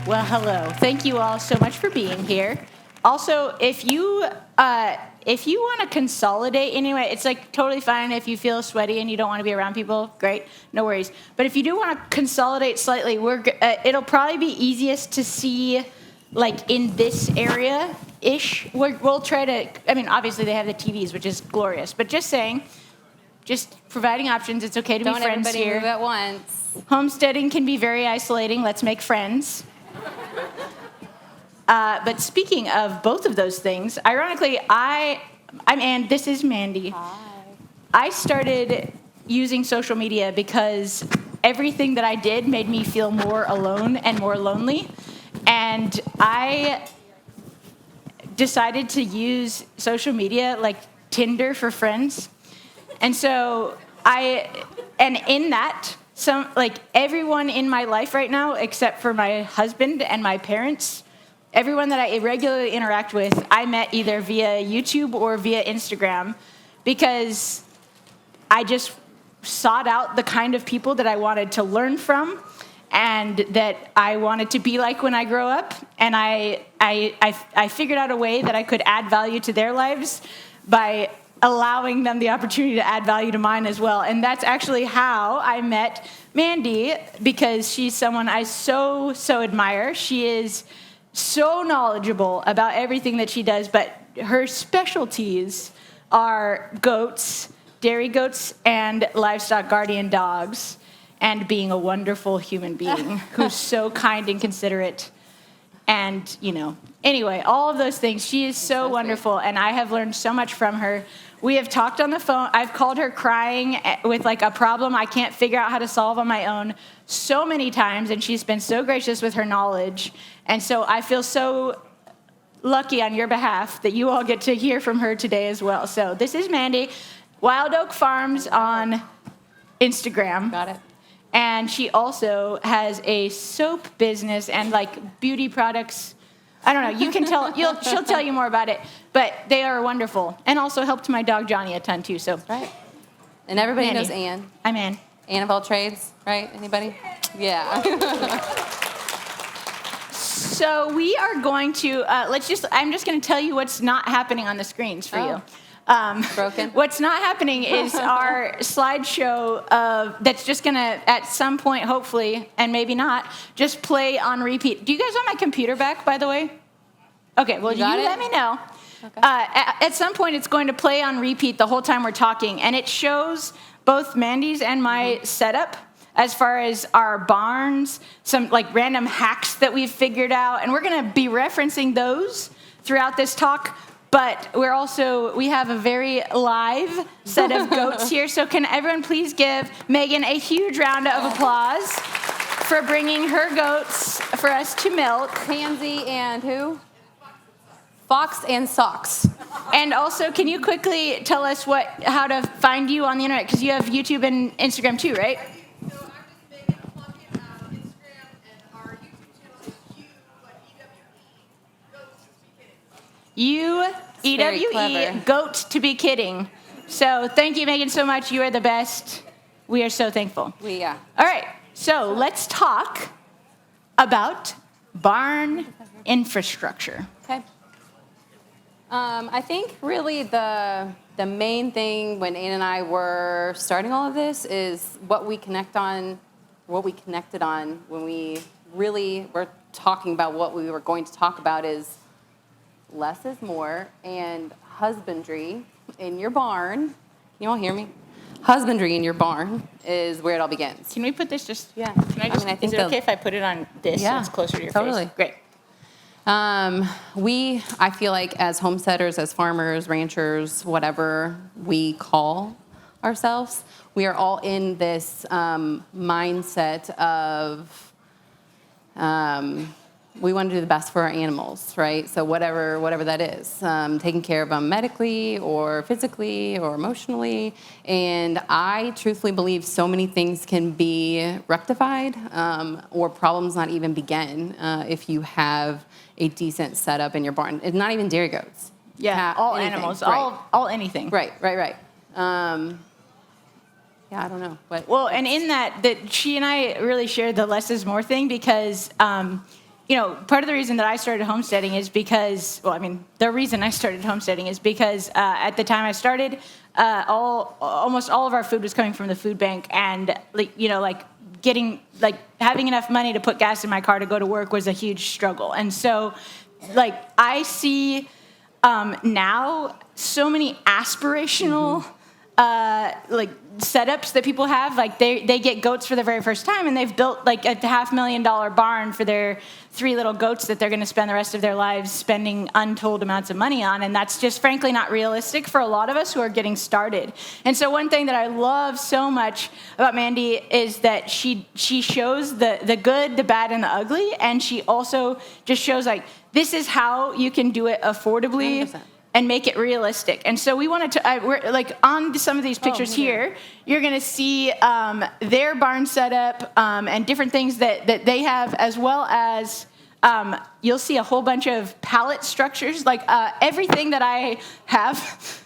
Well, hello. Thank you all so much for being here. Also, if you want to consolidate anyway, it's like totally fine if you feel sweaty and you don't want to be around people. Great, no worries. But if you do want to consolidate slightly, it'll probably be easiest to see like in this area-ish. We'll try to. I mean, obviously they have the TVs, which is glorious. But just saying, just providing options. It's okay to be friends here. Don't everybody move at once. Homesteading can be very isolating. Let's make friends. But speaking of both of those things, ironically, I'm Ann. This is Mandy. Hi. I started using social media because everything that I did made me feel more alone and more lonely. And I decided to use social media like Tinder for friends. And so in that, everyone in my life right now, except for my husband and my parents, everyone that I regularly interact with, I met either via YouTube or via Instagram because I just sought out the kind of people that I wanted to learn from and that I wanted to be like when I grow up. And I figured out a way that I could add value to their lives by allowing them the opportunity to add value to mine as well. And that's actually how I met Mandy, because she's someone I so admire. She is so knowledgeable about everything that she does, but her specialties are goats, dairy goats, and livestock guardian dogs, and being a wonderful human being who's so kind and considerate. And, anyway, all of those things. She is so wonderful, and I have learned so much from her. We have talked on the phone. I've called her crying with like a problem I can't figure out how to solve on my own so many times, and she's been so gracious with her knowledge. And so I feel so lucky on your behalf that you all get to hear from her today as well. So this is Mandy, Wild Oak Farms on Instagram. Got it. And she also has a soap business and like beauty products. I don't know. You can tell. She'll tell you more about it. But they are wonderful, and also helped my dog Johnny a ton too. So right. And everybody Mandy. knows Ann. I'm Ann. Ann of all trades, right? Anybody? Yeah. So we are going to I'm just going to tell you what's not happening on the screens for you. Broken. What's not happening is our slideshow that's just going to, at some point, hopefully, and maybe not, just play on repeat. Do you guys want my computer back, by the way? Okay, well, you let me know. Okay. At some point, it's going to play on repeat the whole time we're talking, and it shows both Mandy's and my setup as far as our barns, some like random hacks that we've figured out, and we're going to be referencing those throughout this talk. But we have a very live set of goats here. So can everyone please give Megan a huge round of applause for bringing her goats for us to milk. Pansy and who? Fox and Socks. And also, can you quickly tell us how to find you on the internet? Because you have YouTube and Instagram too, right? So I'm just Megan Plunkett on Instagram, and our YouTube channel is UEWE, goat to be kidding. So thank you, Megan, so much. You are the best. We are so thankful. Yeah. All right, so let's talk about barn infrastructure. Okay. I think really the main thing when Ann and I were starting all of this is what we connected on when we really were talking about what we were going to talk about is less is more, and husbandry in your barn. You all hear me? Husbandry in your barn is where it all begins. Can we put this just? Yeah. I think is it okay if I put it on this so it's closer to your face? Great. I feel like as homesteaders, as farmers, ranchers, whatever we call ourselves, we are all in this mindset of we want to do the best for our animals, right? So whatever that is, taking care of them medically or physically or emotionally. And I truthfully believe so many things can be rectified or problems not even begin if you have a decent setup in your barn. It's not even dairy goats. Yeah, all anything. Animals, right. all anything. Right. Yeah, I don't know. But well, and in that she and I really shared the less is more thing because part of the reason that I started homesteading is because, the reason I started homesteading is because at the time I started, almost all of our food was coming from the food bank, and having enough money to put gas in my car to go to work was a huge struggle. And so, I see now so many aspirational setups that people have. They get goats for the very first time, and they've built a $500,000 barn for their 3 little goats that they're going to spend the rest of their lives spending untold amounts of money on. And that's just frankly not realistic for a lot of us who are getting started. And so one thing that I love so much about Mandi is that she shows the good, the bad, and the ugly, and she also just shows this is how you can do it affordably. 100%. And make it realistic. And so we wanted to, we're on some of these pictures here, you're gonna see their barn setup and different things that they have, as well as you'll see a whole bunch of pallet structures, everything that I have,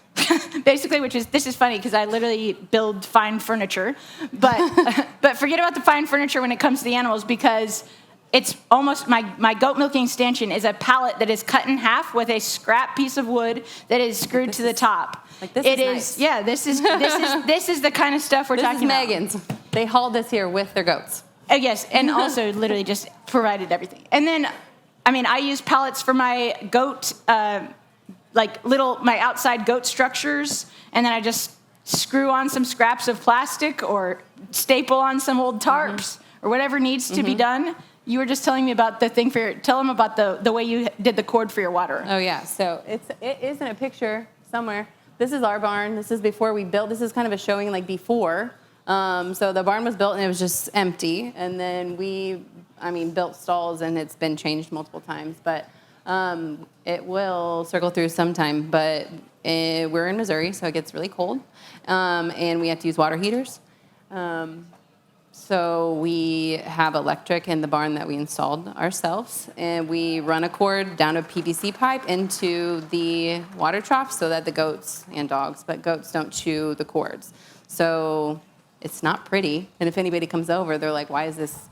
basically, this is funny because I literally build fine furniture, but forget about the fine furniture when it comes to the animals, because it's almost, my goat milking stanchion is a pallet that is cut in half with a scrap piece of wood that is screwed to the top. This is nice. Yeah, this is the kind of stuff we're talking about. This is Megan's. They hauled this here with their goats. Yes, and also literally just provided everything. And then, I use pallets for my goat, my outside goat structures, and then I just screw on some scraps of plastic or staple on some old tarps or whatever needs to be done. You were just telling me about the thing tell them about the way you did the cord for your water. Oh yeah, so it is in a picture somewhere. This is our barn. This is before we built. This is kind of a showing before. So the barn was built and it was just empty. And then we, built stalls, and it's been changed multiple times. But it will circle through sometime. But we're in Missouri, so it gets really cold. And we have to use water heaters. So we have electric in the barn that we installed ourselves, and we run a cord down a PVC pipe into the water trough so that the goats and dogs, but goats don't chew the cords. So it's not pretty, and if anybody comes over, they're like, why is this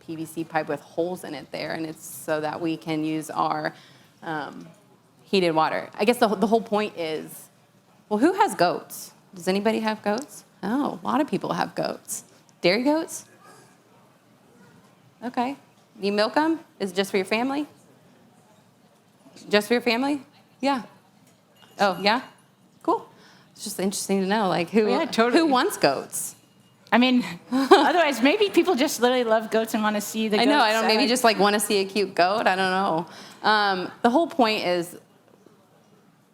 PVC pipe with holes in it there? And it's so that we can use our heated water. I guess the whole point is, well, who has goats? Does anybody have goats? Oh, a lot of people have goats. Dairy goats? Okay. You milk them? Is it just for your family? Just for your family? Yeah. Oh, yeah? Cool. It's just interesting to know, who wants goats? Otherwise, maybe people just literally love goats and want to see the goats. I know. Maybe just want to see a cute goat. I don't know. The whole point is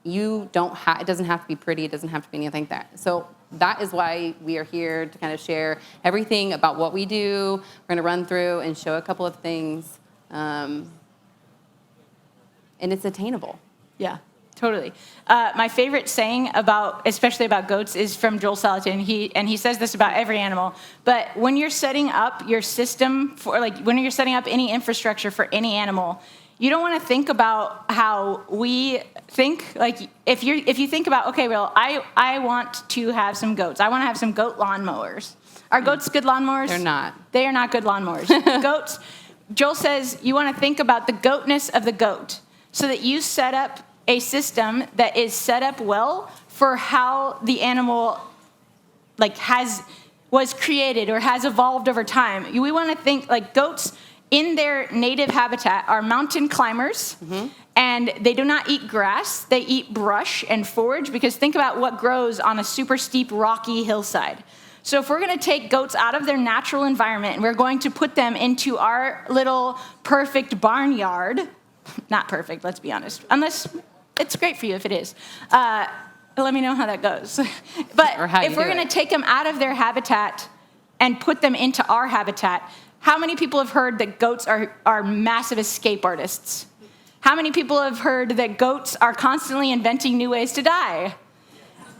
it doesn't have to be pretty. It doesn't have to be anything like that. So that is why we are here to kind of share everything about what we do. We're going to run through and show a couple of things. And it's attainable. Yeah, totally. My favorite saying especially about goats, is from Joel Salatin. He says this about every animal. But when you're setting up your system when you're setting up any infrastructure for any animal, you don't want to think about how we think. If you think about, okay, well, I want to have some goats. I want to have some goat lawnmowers. Are goats good lawnmowers? They're not. They are not good lawnmowers. Goats, Joel says you want to think about the goatness of the goat, so that you set up a system that is set up well for how the animal was created or has evolved over time. We want to think goats in their native habitat are mountain climbers, and they do not eat grass. They eat brush and forage, because think about what grows on a super steep, rocky hillside. So if we're going to take goats out of their natural environment and we're going to put them into our little perfect barnyard, not perfect, let's be honest, unless it's great for you if it is. Let me know how that goes. But if we're going to take them out of their habitat and put them into our habitat, how many people have heard that goats are massive escape artists? How many people have heard that goats are constantly inventing new ways to die?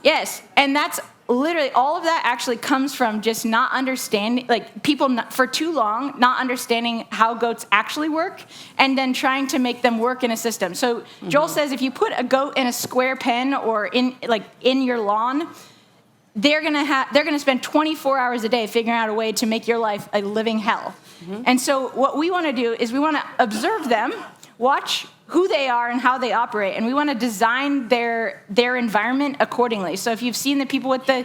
Yes, and that's literally, all of that actually comes from just not understanding, people for too long not understanding how goats actually work, and then trying to make them work in a system. So Joel says if you put a goat in a square pen or in your lawn, they're gonna spend 24 hours a day figuring out a way to make your life a living hell. And so what we want to do is we want to observe them, watch who they are and how they operate, and we want to design their environment accordingly. So if you've seen the people with the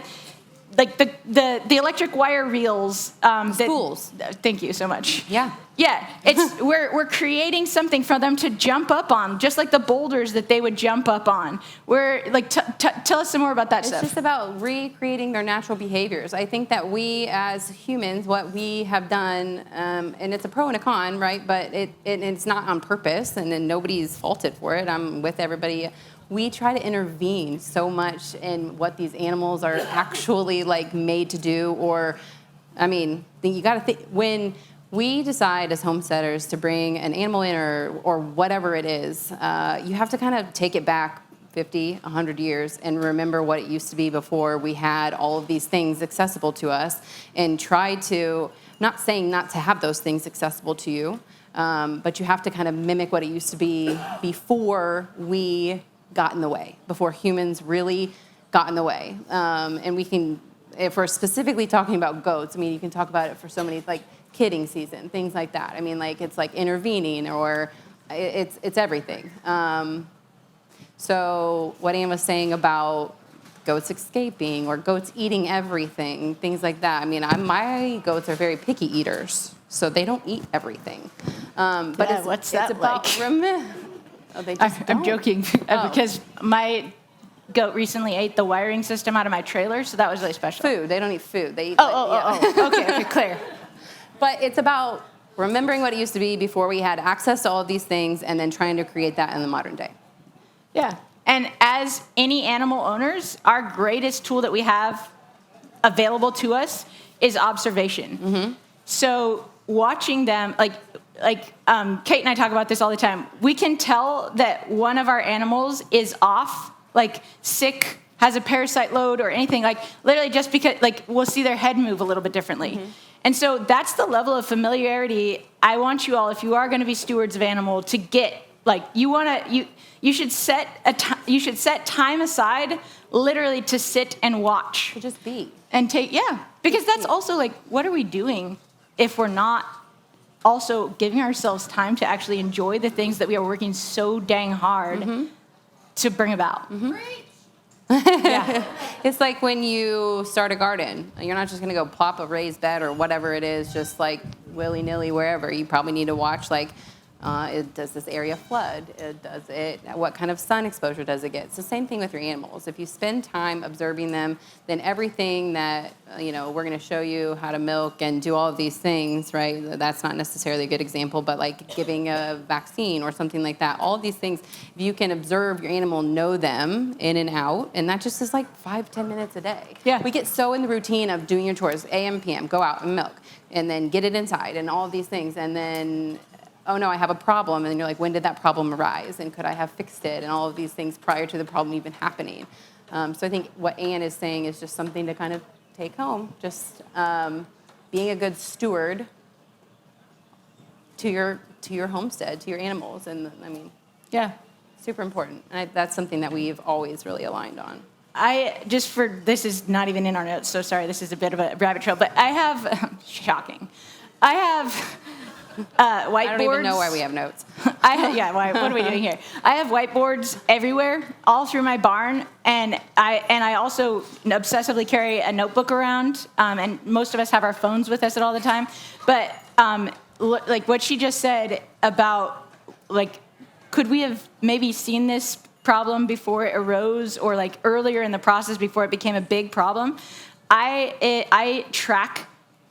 electric wire reels, Schools. Thank you so much. Yeah. Yeah, it's we're creating something for them to jump up on, just like the boulders that they would jump up on. We're like, tell us some more about that It's stuff. just about recreating their natural behaviors. I think that we as humans, what we have done, and it's a pro and a con, right? But it's not on purpose, and then nobody's faulted for it. I'm with everybody. We try to intervene so much in what these animals are actually like made to do, or, I mean, you got to think when we decide as homesteaders to bring an animal in or whatever it is, you have to kind of take it back 50, 100 years and remember what it used to be before we had all of these things accessible to us, and try to, not saying not to have those things accessible to you, but you have to kind of mimic what it used to be before we got in the way, before humans really got in the way. And we can, if we're specifically talking about goats, I mean, you can talk about it for so many, like, kidding season, things like that. I mean, like, it's like intervening, or it's everything. So what Ann was saying about goats escaping or goats eating everything, things like that. I mean, my goats are very picky eaters, so they don't eat everything. But Yeah, what's that about like? Oh, they just I'm don't. joking because my goat recently ate the wiring system out of my trailer, so that was really special. Food. They don't eat food. They eat. Okay, clear. But it's about remembering what it used to be before we had access to all of these things, and then trying to create that in the modern day. Yeah, and as any animal owners, our greatest tool that we have available to us is observation. Mm-hmm. So watching them, like Kate and I talk about this all the time. We can tell that one of our animals is off, like sick, has a parasite load or anything, like literally just because, like, we'll see their head move a little bit differently. Mm-hmm. And so that's the level of familiarity I want you all, if you are going to be stewards of animal, to get. Like, you should set time aside literally to sit and watch. To just be. And because that's also like, what are we doing if we're not also giving ourselves time to actually enjoy the things that we are working so dang hard to bring about? Preach. Yeah. It's like when you start a garden. You're not just going to go plop a raised bed or whatever it is, just like willy-nilly wherever. You probably need to watch, like, does this area flood? What kind of sun exposure does it get? It's the same thing with your animals. If you spend time observing them, then everything that, we're going to show you how to milk and do all of these things, right? That's not necessarily a good example, but like giving a vaccine or something like that. All of these things, if you can observe your animal, know them in and out, and that just is like 5-10 minutes a day. Yeah. We get so in the routine of doing your chores, AM, PM, go out and milk, and then get it inside and all of these things, and then, oh no, I have a problem, and then you're like, when did that problem arise, and could I have fixed it, and all of these things prior to the problem even happening. So I think what Ann is saying is just something to kind of take home, just being a good steward to your homestead, to your animals, and I mean, Yeah. super important. And that's something that we've always really aligned on. This is not even in our notes, so sorry, this is a bit of a rabbit trail, but I have, shocking, I have whiteboards. I don't even know why we have notes. What are we doing here? I have whiteboards everywhere, all through my barn, and I also obsessively carry a notebook around, and most of us have our phones with us at all the time. But like what she just said about, like, could we have maybe seen this problem before it arose, or like earlier in the process before it became a big problem? I track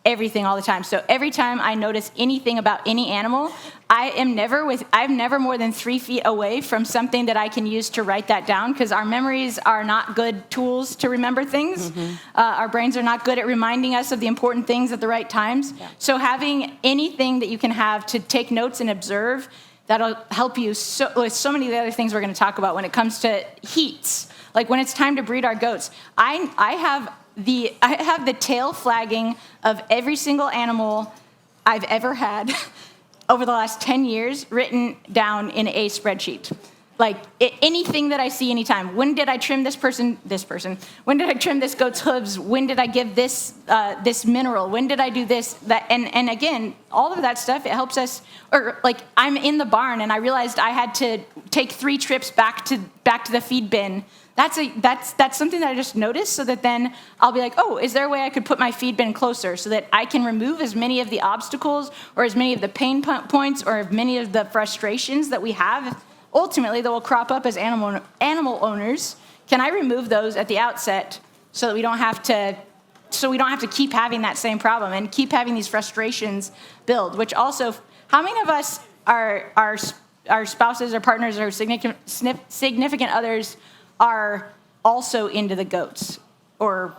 everything all the time. So every time I notice anything about any animal, I'm never more than 3 feet away from something that I can use to write that down, because our memories are not good tools to remember things. Mm-hmm. Our brains are not good at reminding us of the important things at the right times. Yeah. So having anything that you can have to take notes and observe, that'll help you with so many of the other things we're going to talk about when it comes to heats. Like when it's time to breed our goats, I have the tail flagging of every single animal I've ever had over the last 10 years written down in a spreadsheet. Like anything that I see anytime. When did I trim this person? When did I trim this goat's hooves? When did I give this this mineral? When did I do this? That and again, all of that stuff, it helps us. Or like I'm in the barn and I realized I had to take 3 trips back to the feed bin. That's something that I just noticed, so that then I'll be like, oh, is there a way I could put my feed bin closer so that I can remove as many of the obstacles or as many of the pain points or as many of the frustrations that we have ultimately that will crop up as animal owners? Can I remove those at the outset so that we don't have to keep having that same problem and keep having these frustrations build? Which also, how many of us our spouses or partners or significant others are also into the goats? Or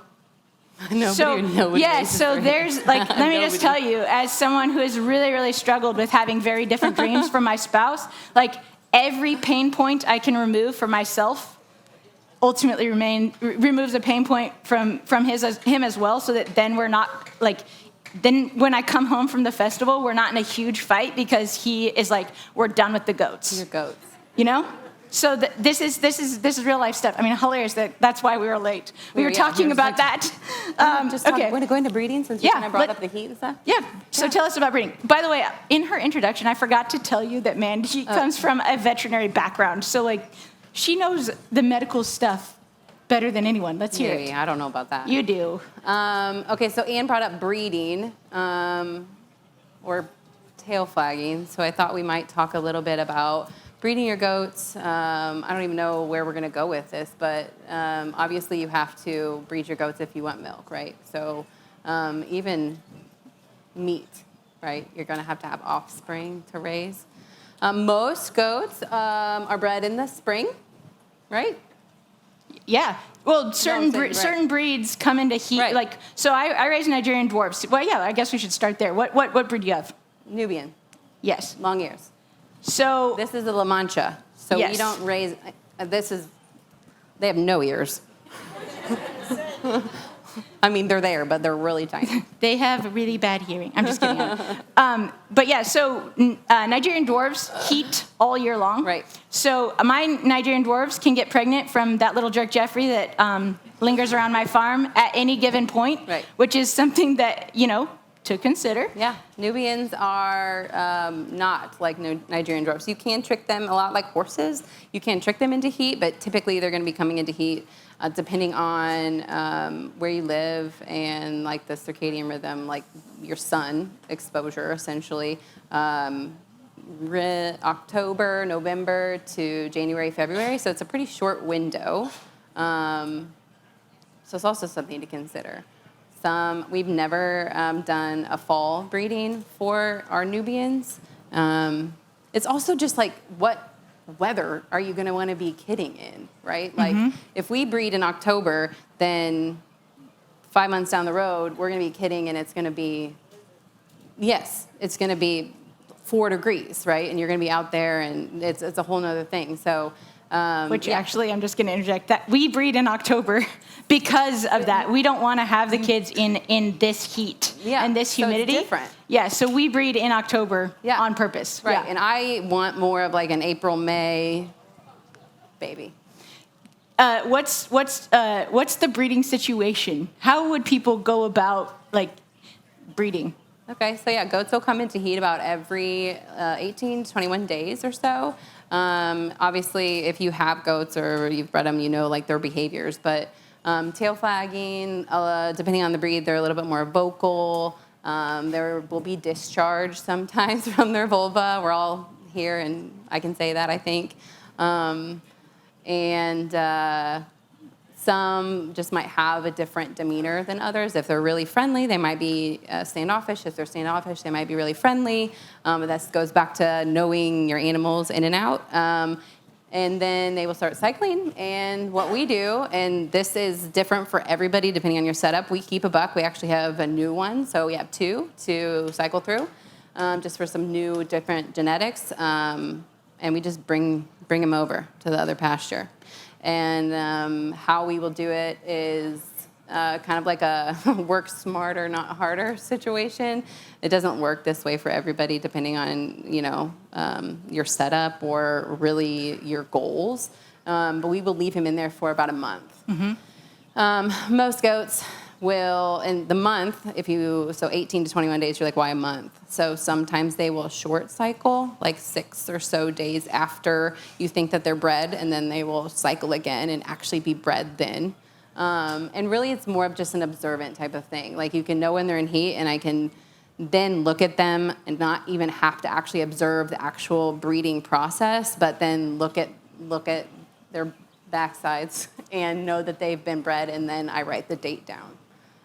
Nobody yeah, so there's like, let me just tell you, as someone who has really, really struggled with having very different dreams from my spouse, like every pain point I can remove for myself ultimately removes a pain point from him as well, so that then we're not like, then when I come home from the festival, we're not in a huge fight because he is like, we're done with the goats. Your goats. You know? So this is real life stuff. I mean, hilarious that's why we were late. We were talking about that. Okay. Want to go into breeding since you kind of brought up the heat and stuff? Yeah. So tell us about breeding. By the way, in her introduction, I forgot to tell you that Mandy comes from a veterinary background. So like, she knows the medical stuff better than anyone. Let's hear it. I don't know about that. You do. Okay, so Anne brought up breeding or tail flagging. So I thought we might talk a little bit about breeding your goats. I don't even know where we're going to go with this, but obviously you have to breed your goats if you want milk, right? So even meat, right? You're going to have offspring to raise. Most goats are bred in the spring, right? Yeah. Well, certain right. certain breeds come into heat. Right. Like, so I raise Nigerian dwarfs. Well, yeah, I guess we should start there. What breed do you have? Nubian, Yes. long ears. So This is a La Mancha. So Yes. we don't raise, they have no ears. I mean, they're there, but they're really tiny. they have really bad hearing. I'm just kidding. But yeah, so Nigerian dwarves heat all year long. Right. So my Nigerian dwarves can get pregnant from that little jerk Jeffrey that lingers around my farm at any given point, Right. which is something that, to consider. Yeah, Nubians are not like Nigerian dwarfs. You can trick them a lot like horses. You can trick them into heat, but typically they're going to be coming into heat depending on where you live and like the circadian rhythm, like your sun exposure, essentially. October, November to January, February. So it's a pretty short window. So it's also something to consider. We've never done a fall breeding for our Nubians. It's also just like, what weather are you going to want to be kidding in, right? Like, if we breed in October, then 5 months down the road, we're going to be kidding, and it's going to be, it's going to be 4 degrees, right? And you're going to be out there, and it's a whole nother thing. So. Actually, I'm just going to interject that we breed in October because of that. We don't want to have the kids in this heat and this humidity. So it's different. Yeah, so we breed in October on purpose. Right, Yeah. and I want more of like an April, May baby. What's the breeding situation? How would people go about like breeding? Okay, so yeah, goats will come into heat about every 18 to 21 days or so. Obviously, if you have goats or you've bred them, you know like their behaviors. But tail flagging, depending on the breed, they're a little bit more vocal. There will be discharge sometimes from their vulva. We're all here, and I can say that, I think. Some just might have a different demeanor than others. If they're really friendly, they might be standoffish. If they're standoffish, they might be really friendly. This goes back to knowing your animals in and out. And then they will start cycling. And what we do, and this is different for everybody depending on your setup, we keep a buck. We actually have a new one, so we have 2 to cycle through, just for some new, different genetics. And we just bring them over to the other pasture. And how we will do it is kind of like a work smarter, not harder situation. It doesn't work this way for everybody, depending on, your setup or really your goals. But we will leave him in there for about a month. Most goats will, in the month, 18 to 21 days, you're like, why a month? So sometimes they will short cycle, like 6 or so days after you think that they're bred, and then they will cycle again and actually be bred then. And really it's more of just an observant type of thing. Like you can know when they're in heat, and I can then look at them and not even have to actually observe the actual breeding process, but then look at their backsides and know that they've been bred, and then I write the date down.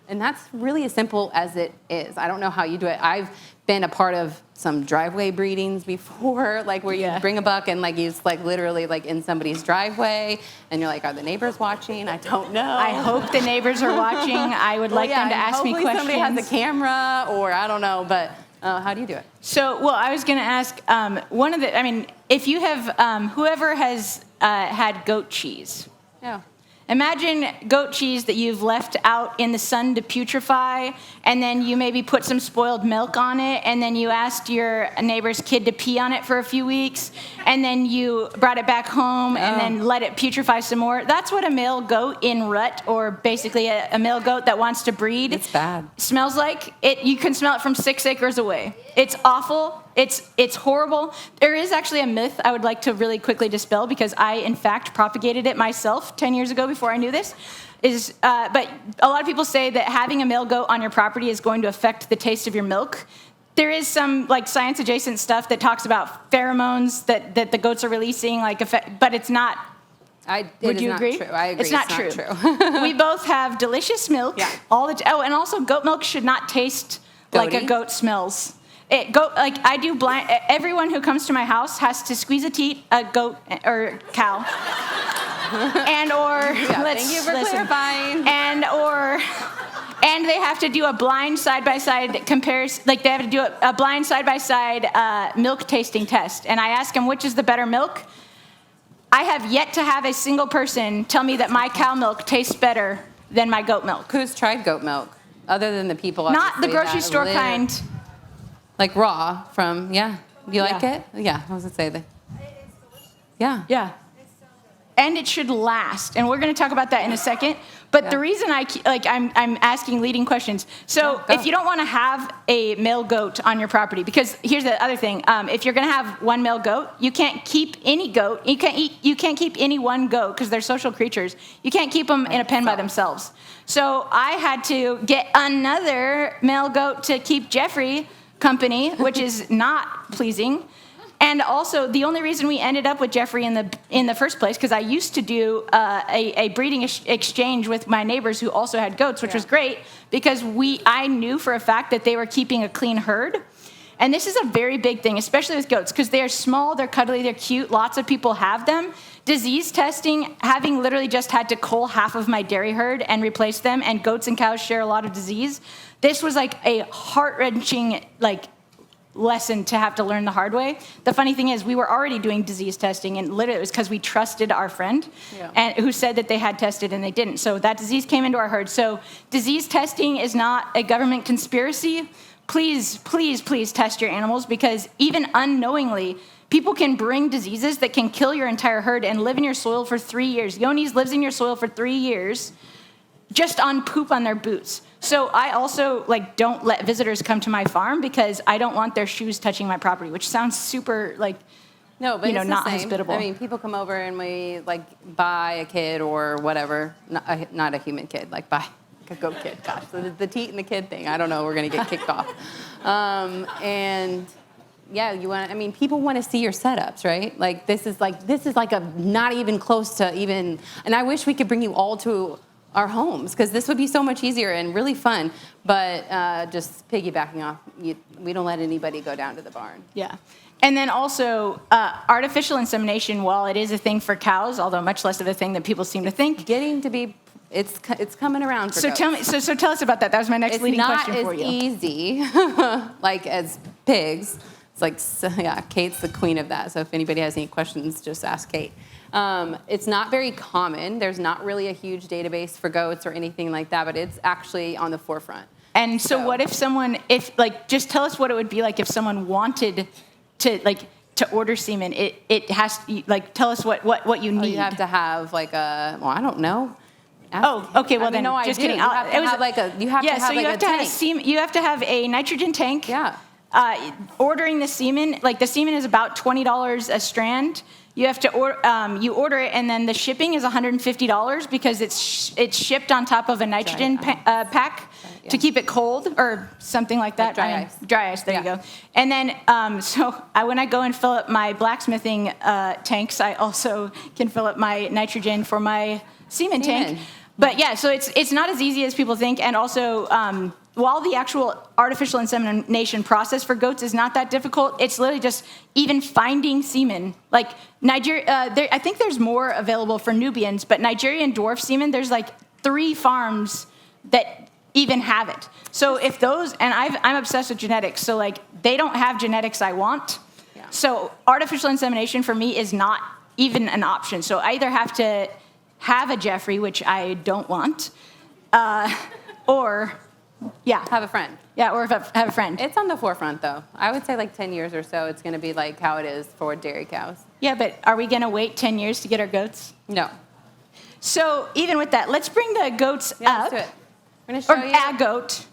And that's really as simple as it is. I don't know how you do it. I've been a part of some driveway breedings before, like where you bring a buck and like he's like literally like in somebody's driveway, and you're like, are the neighbors watching? I don't know. I hope the neighbors are watching. I would like them to ask me questions. Hopefully somebody has a camera, or I don't know, but how do you do it? So, well, I was going to ask, if you have, whoever has had goat cheese. Yeah. Imagine goat cheese that you've left out in the sun to putrefy, and then you maybe put some spoiled milk on it, and then you asked your neighbor's kid to pee on it for a few weeks, and then you brought it back home and then let it putrefy some more. That's what a male goat in rut, or basically a male goat that wants to breed, it's bad, smells like. You can smell it from 6 acres away. It's awful. It's horrible. There is actually a myth I would like to really quickly dispel, because I, in fact, propagated it myself 10 years ago before I knew this. But a lot of people say that having a male goat on your property is going to affect the taste of your milk. There is some like science-adjacent stuff that talks about pheromones that the goats are releasing, but it's not. Would you agree? True. I agree. It's not true. We both have delicious milk. Yeah. And also goat milk should not taste like a goat smells. Everyone who comes to my house has to squeeze a teat, a goat or cow, thank you for clarifying. And they have to do a blind side-by-side comparison. Like they have to do a blind side-by-side milk tasting test. And I ask them, which is the better milk? I have yet to have a single person tell me that my cow milk tastes better than my goat milk. Who's tried goat milk other than the people? Not the grocery store kind. Like raw from, yeah. You like it? Yeah, I was going to say that. It's delicious. Yeah. Yeah. And it should last. And we're going to talk about that in a second. But the reason I'm asking leading questions. So if you don't want to have a male goat on your property, because here's the other thing. If you're going to have one male goat, you can't keep any goat. You can't keep any one goat because they're social creatures. You can't keep them in a pen by themselves. So I had to get another male goat to keep Jeffrey company, which is not pleasing. And also, the only reason we ended up with Jeffrey in the first place, because I used to do a breeding exchange with my neighbors who also had goats, which was great, because I knew for a fact that they were keeping a clean herd. And this is a very big thing, especially with goats, because they're small, they're cuddly, they're cute. Lots of people have them. Disease testing, having literally just had to cull half of my dairy herd and replace them, and goats and cows share a lot of disease. This was like a heart-wrenching lesson to have to learn the hard way. The funny thing is, we were already doing disease testing, and literally it was because we trusted our friend and who said that they had tested and they didn't. So that disease came into our herd. So disease testing is not a government conspiracy. Please, please, please test your animals, because even unknowingly, people can bring diseases that can kill your entire herd and live in your soil for 3 years. Yonis lives in your soil for 3 years just on poop on their boots. So I also don't let visitors come to my farm, because I don't want their shoes touching my property, which sounds super no, but it's not the same. hospitable. I mean, people come over and we buy a kid or whatever, not a human kid, buy a goat kid. Gosh, the teat and the kid thing. I don't know. We're gonna get kicked off. And yeah, people want to see your setups, right? This is a not even close to even. And I wish we could bring you all to our homes, because this would be so much easier and really fun. But just piggybacking off, we don't let anybody go down to the barn. Yeah. And then also, artificial insemination, while it is a thing for cows, although much less of a thing than people seem to think. Getting to be, it's coming around for goats. Tell us about that. That was my next leading question for you. It's not as easy, as pigs, It's like, so, yeah, Kate's the queen of that. So if anybody has any questions, just ask Kate. It's not very common. There's not really a huge database for goats or anything like that, but it's actually on the forefront. And so what if someone, just tell us what it would be like if someone wanted to order semen. It has, tell us what you need. You have to have I don't know. Okay. Well, then, no, just I kidding. You have to have like a tank. You have to have a nitrogen tank. Yeah. Ordering the semen, the semen is about $20 a strand. You have to order it, and then the shipping is $150 because it's shipped on top of a nitrogen pack to keep it cold or something like that. Dry ice. Dry ice. There you go. And then when I go and fill up my blacksmithing tanks, I also can fill up my nitrogen for my semen tank. But yeah, so it's not as easy as people think, and also while the actual artificial insemination process for goats is not that difficult, it's literally just even finding semen. Like Nigeria, I think there's more available for Nubians, but Nigerian dwarf semen, there's 3 farms that even have it. So if those, and I'm obsessed with genetics, so they don't have genetics I want. Yeah. So artificial insemination for me is not even an option. So I either have to have a Jeffrey, which I don't want, or have a friend. Yeah, or have a friend. It's on the forefront, though. I would say 10 years or so, it's going to be like how it is for dairy cows. Yeah, but are we going to wait 10 years to get our goats? No. So even with that, let's bring the goats up. Let's do it. We're going to show you. A goat.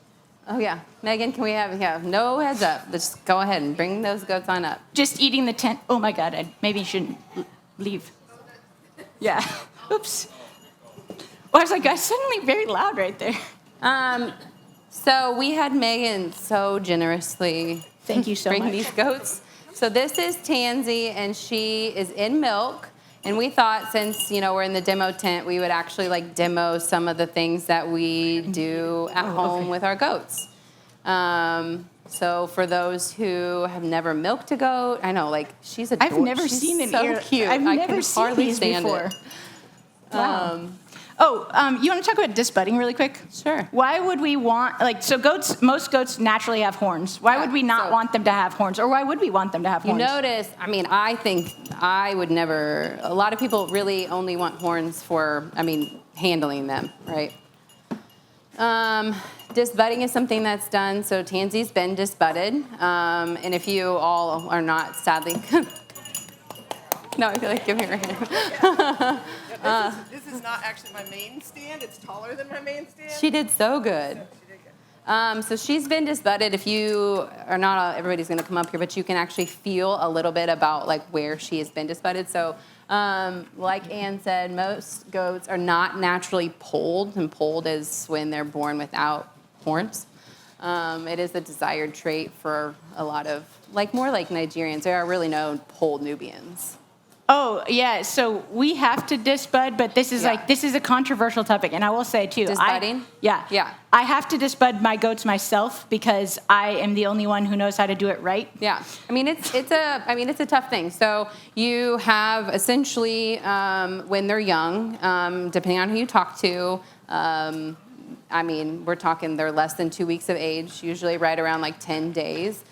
Oh, yeah. Megan, can we have no heads up. Let's go ahead and bring those goats on up. Just eating the tent. Oh, my God. I maybe shouldn't leave. Yeah. Oops. Well, I was like, I was suddenly very loud right there. So we had Megan so generously thank you so bring much. These goats. So this is Tansy, and she is in milk. And we thought since, we're in the demo tent, we would actually demo some of the things that we do at home with our goats. So for those who have never milked a goat, I know, she's adorable. I've never seen an ear. Cute. I've never seen these before. Wow. You want to talk about disbudding really quick? Sure. Why would we want, most goats naturally have horns. Why would we not want them to have horns? Or why would we want them to have horns? You notice, I think I would never, a lot of people really only want horns for, handling them, right? Disbudding is something that's done. So Tansy's been disbudded. And if you all are not, sadly, no, I feel like giving her a hand. This is not actually my main stand. It's taller than my main stand. She did so good. So she's been disbudded. If you are not, everybody's going to come up here, but you can actually feel a little bit about where she has been disbudded. So like Ann said, most goats are not naturally polled, and polled is when they're born without horns. It is a desired trait for a lot of, more like Nigerians. There are really no polled Nubians. Oh, yeah, so we have to disbud, but this is this is a controversial topic, and I will say, too. Disbudding? Yeah. I have to disbud my goats myself because I am the only one who knows how to do it right. Yeah. It's a tough thing. So you have essentially, when they're young, depending on who you talk to, we're talking they're less than 2 weeks of age, usually right around 10 days.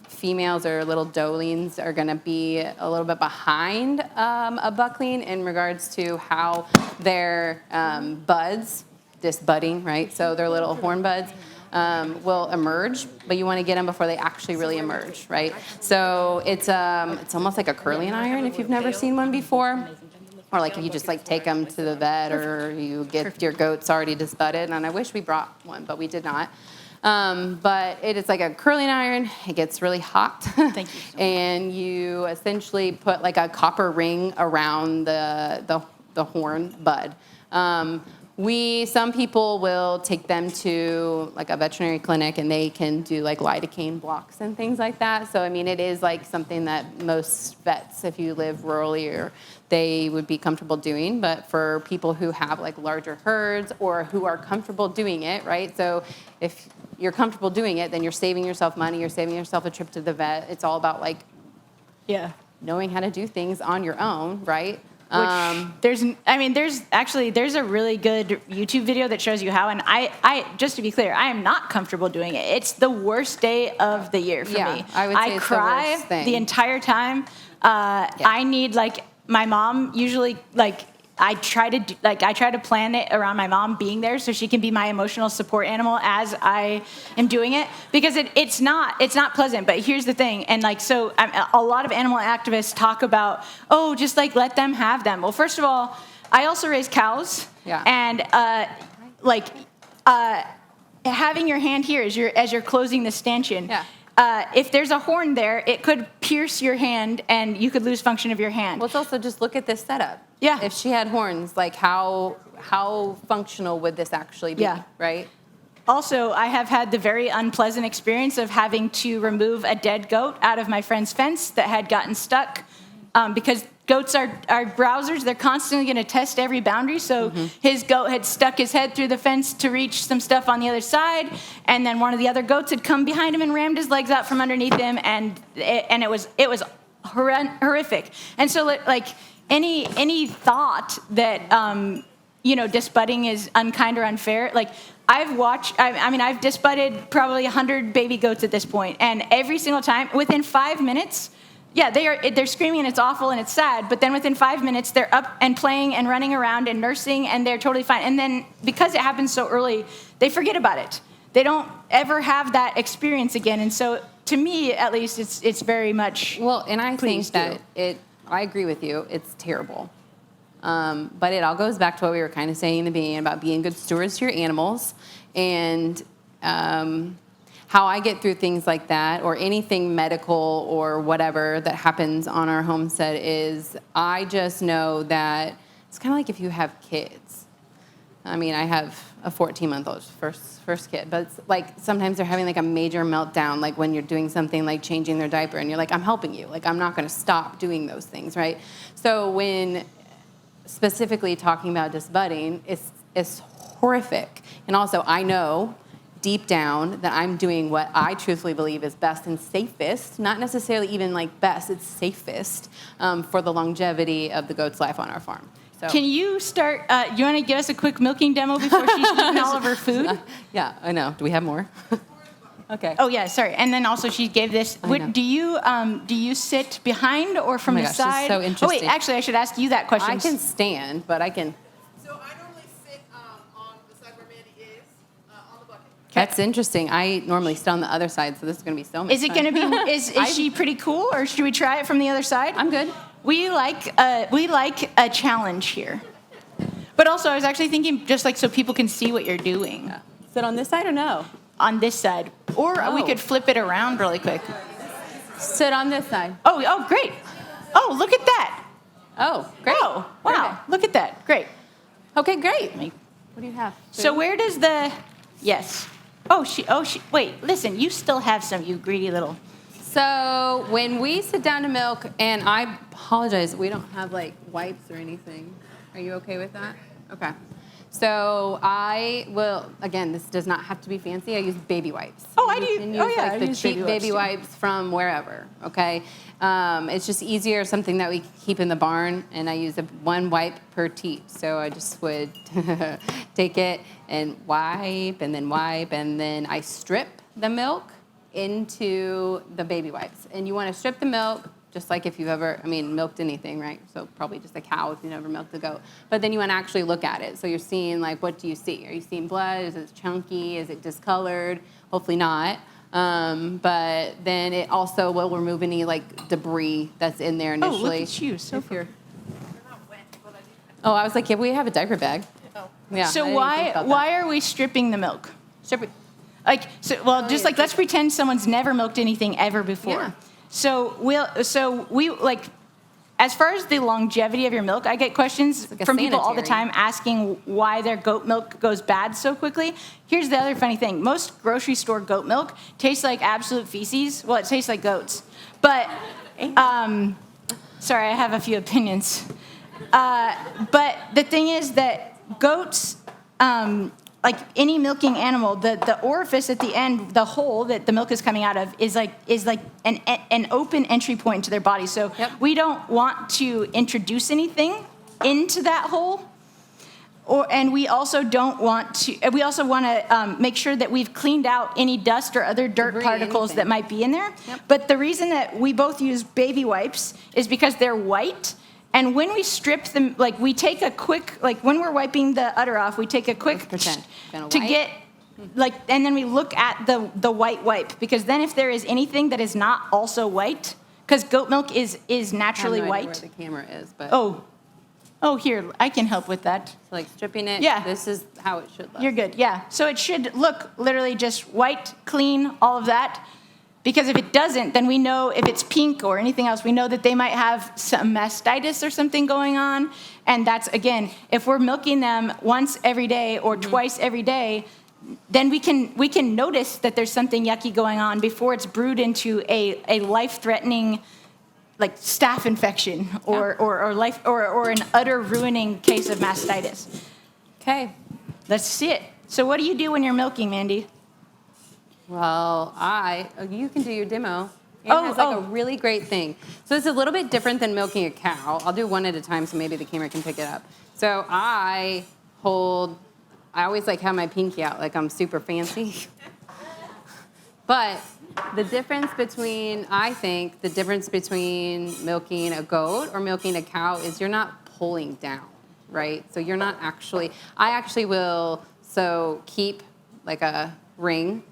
Females or little doelings are going to be a little bit behind a buckling in regards to how their buds, disbudding, right? So their little horn buds will emerge, but you want to get them before they actually really emerge, right? So it's almost like a curling iron if you've never seen one before. Or if you just take them to the vet, or you get your goats already disbudded. And I wish we brought one, but we did not. But it is like a curling iron. It gets really hot. Thank you. And you essentially put a copper ring around the horn bud. Some people will take them to a veterinary clinic, and they can do lidocaine blocks and things like that. So it is something that most vets, if you live rurally, they would be comfortable doing. But for people who have larger herds or who are comfortable doing it, right? So if you're comfortable doing it, then you're saving yourself money. You're saving yourself a trip to the vet. It's all about knowing how to do things on your own, right? There's a really good YouTube video that shows you how, and I just to be clear, I am not comfortable doing it. It's the worst day of the year for me. I would say it's the cry worst thing. the entire time. I need, like, my mom usually, like, I try to plan it around my mom being there so she can be my emotional support animal as I am doing it, because it's not pleasant. But here's the thing, and like, so a lot of animal activists talk about, oh, just like let them have them. Well, first of all, I also raise cows, and having your hand here as you're closing the stanchion. Yeah. If there's a horn there, it could pierce your hand, and you could lose function of your hand. Well, it's also just look at this setup. Yeah. If she had horns, like how functional would this actually be? Yeah. Right. Also, I have had the very unpleasant experience of having to remove a dead goat out of my friend's fence that had gotten stuck, because goats are browsers. They're constantly going to test every boundary. So his goat had stuck his head through the fence to reach some stuff on the other side, and then one of the other goats had come behind him and rammed his legs out from underneath him, and it was horrific. And so, like, any thought that disbudding is unkind or unfair, like, I've disbudded probably 100 baby goats at this point, and every single time, within 5 minutes, they're screaming and it's awful and it's sad, but then within 5 minutes they're up and playing and running around and nursing and they're totally fine. And then because it happens so early, they forget about it. They don't ever have that experience again. And so, to me, at least, it's very much. Well, and I think do. that I agree with you. It's terrible. But it all goes back to what we were kind of saying in the beginning about being good stewards to your animals, and how I get through things like that, or anything medical or whatever that happens on our homestead, is I just know that it's kind of like if you have kids. I mean, I have a 14-month-old first kid, but it's like sometimes they're having like a major meltdown, like when you're doing something like changing their diaper, and you're like, I'm helping you. Like, I'm not going to stop doing those things, right? So when specifically talking about disbudding, it's horrific. And also, I know deep down that I'm doing what I truthfully believe is best and safest, not necessarily even like best, it's safest for the longevity of the goat's life on our farm. So. Can you start, you want to give us a quick milking demo before she's eating all of her food? Yeah, I know. Do we have more? Okay. Oh, yeah, sorry. And then also she gave this. Do you sit behind or from the side? This is so interesting. Oh, wait, actually, I should ask you that question. I can stand, but I can. So I normally sit on the side where Mandy is, on the bucket. That's interesting. I normally sit on the other side, so this is going to be so much Is it fun. going to be, is she pretty cool, or should we try it from the other side? I'm good. We like a challenge here. But also, I was actually thinking, just like so people can see what you're doing. Yeah. Sit on this side or no? On this side. Or we could flip it around really quick. Sit on this side. Oh, great. Oh, look at that. Oh, great. Oh, wow. Perfect. Look at that. Great. Okay, great. What do you have? So where does yes. Wait, listen, you still have some, you greedy little. So when we sit down to milk, and I apologize, we don't have like wipes or anything. Are you okay with that? Okay. So I will, again, this does not have to be fancy. I use baby wipes. Oh, I do. You can use I like the use cheap baby too. wipes from wherever, okay? It's just easier, something that we keep in the barn, and I use one wipe per teat. So I just would take it and wipe, and then I strip the milk into the baby wipes. And you want to strip the milk, just like if you've ever, milked anything, right? So probably just a cow if you never milked a goat. But then you want to actually look at it. So you're seeing, like, what do you see? Are you seeing blood? Is it chunky? Is it discolored? Hopefully not. But then it also will remove any, like, debris that's in there initially. Oh, look at you. So They're not wet, but I do. Oh, I was like, yeah, we have a diaper bag. Oh. Yeah. So I didn't think about that. why are we stripping the milk? Strip it. Let's pretend someone's never milked anything ever before. Yeah. So as far as the longevity of your milk, I get questions like a from people all the sanitary. time asking why their goat milk goes bad so quickly. Here's the other funny thing. Most grocery store goat milk tastes like absolute feces. Well, it tastes like goats. But, sorry, I have a few opinions. But the thing is that goats, like any milking animal, the orifice at the end, the hole that the milk is coming out of, is like an open entry point to their body. So Yep. we don't want to introduce anything into that hole. And we also don't want to. We also want to make sure that we've cleaned out any dust or other dirt Debris, particles anything. that might be in there. Yep. But the reason that we both use baby wipes is because they're white. And when we strip them, like we take a quick, like when we're wiping the udder off, we take a quick Pretend. to get, like, and then we look at the white wipe, because then if there is anything that is not also white, because goat milk is naturally I have no idea white. where the camera is, but Oh, here, I can help with that. so like stripping it. Yeah. This is how it should look. You're good, yeah. So it should look literally just white, clean, all of that. Because if it doesn't, then we know if it's pink or anything else, we know that they might have some mastitis or something going on. And that's, again, if we're milking them once every day or twice every day, then we can notice that there's something yucky going on before it's brewed into a life-threatening, like, staph infection or an udder ruining case of mastitis. Okay. Let's see it. So what do you do when you're milking, Mandy? Well, you can do your demo. It has like a really great thing. So it's a little bit different than milking a cow. I'll do one at a time so maybe the camera can pick it up. So I always like have my pinky out like I'm super fancy. But the difference between milking a goat or milking a cow is you're not pulling down, right? So you're not I actually will keep like a ring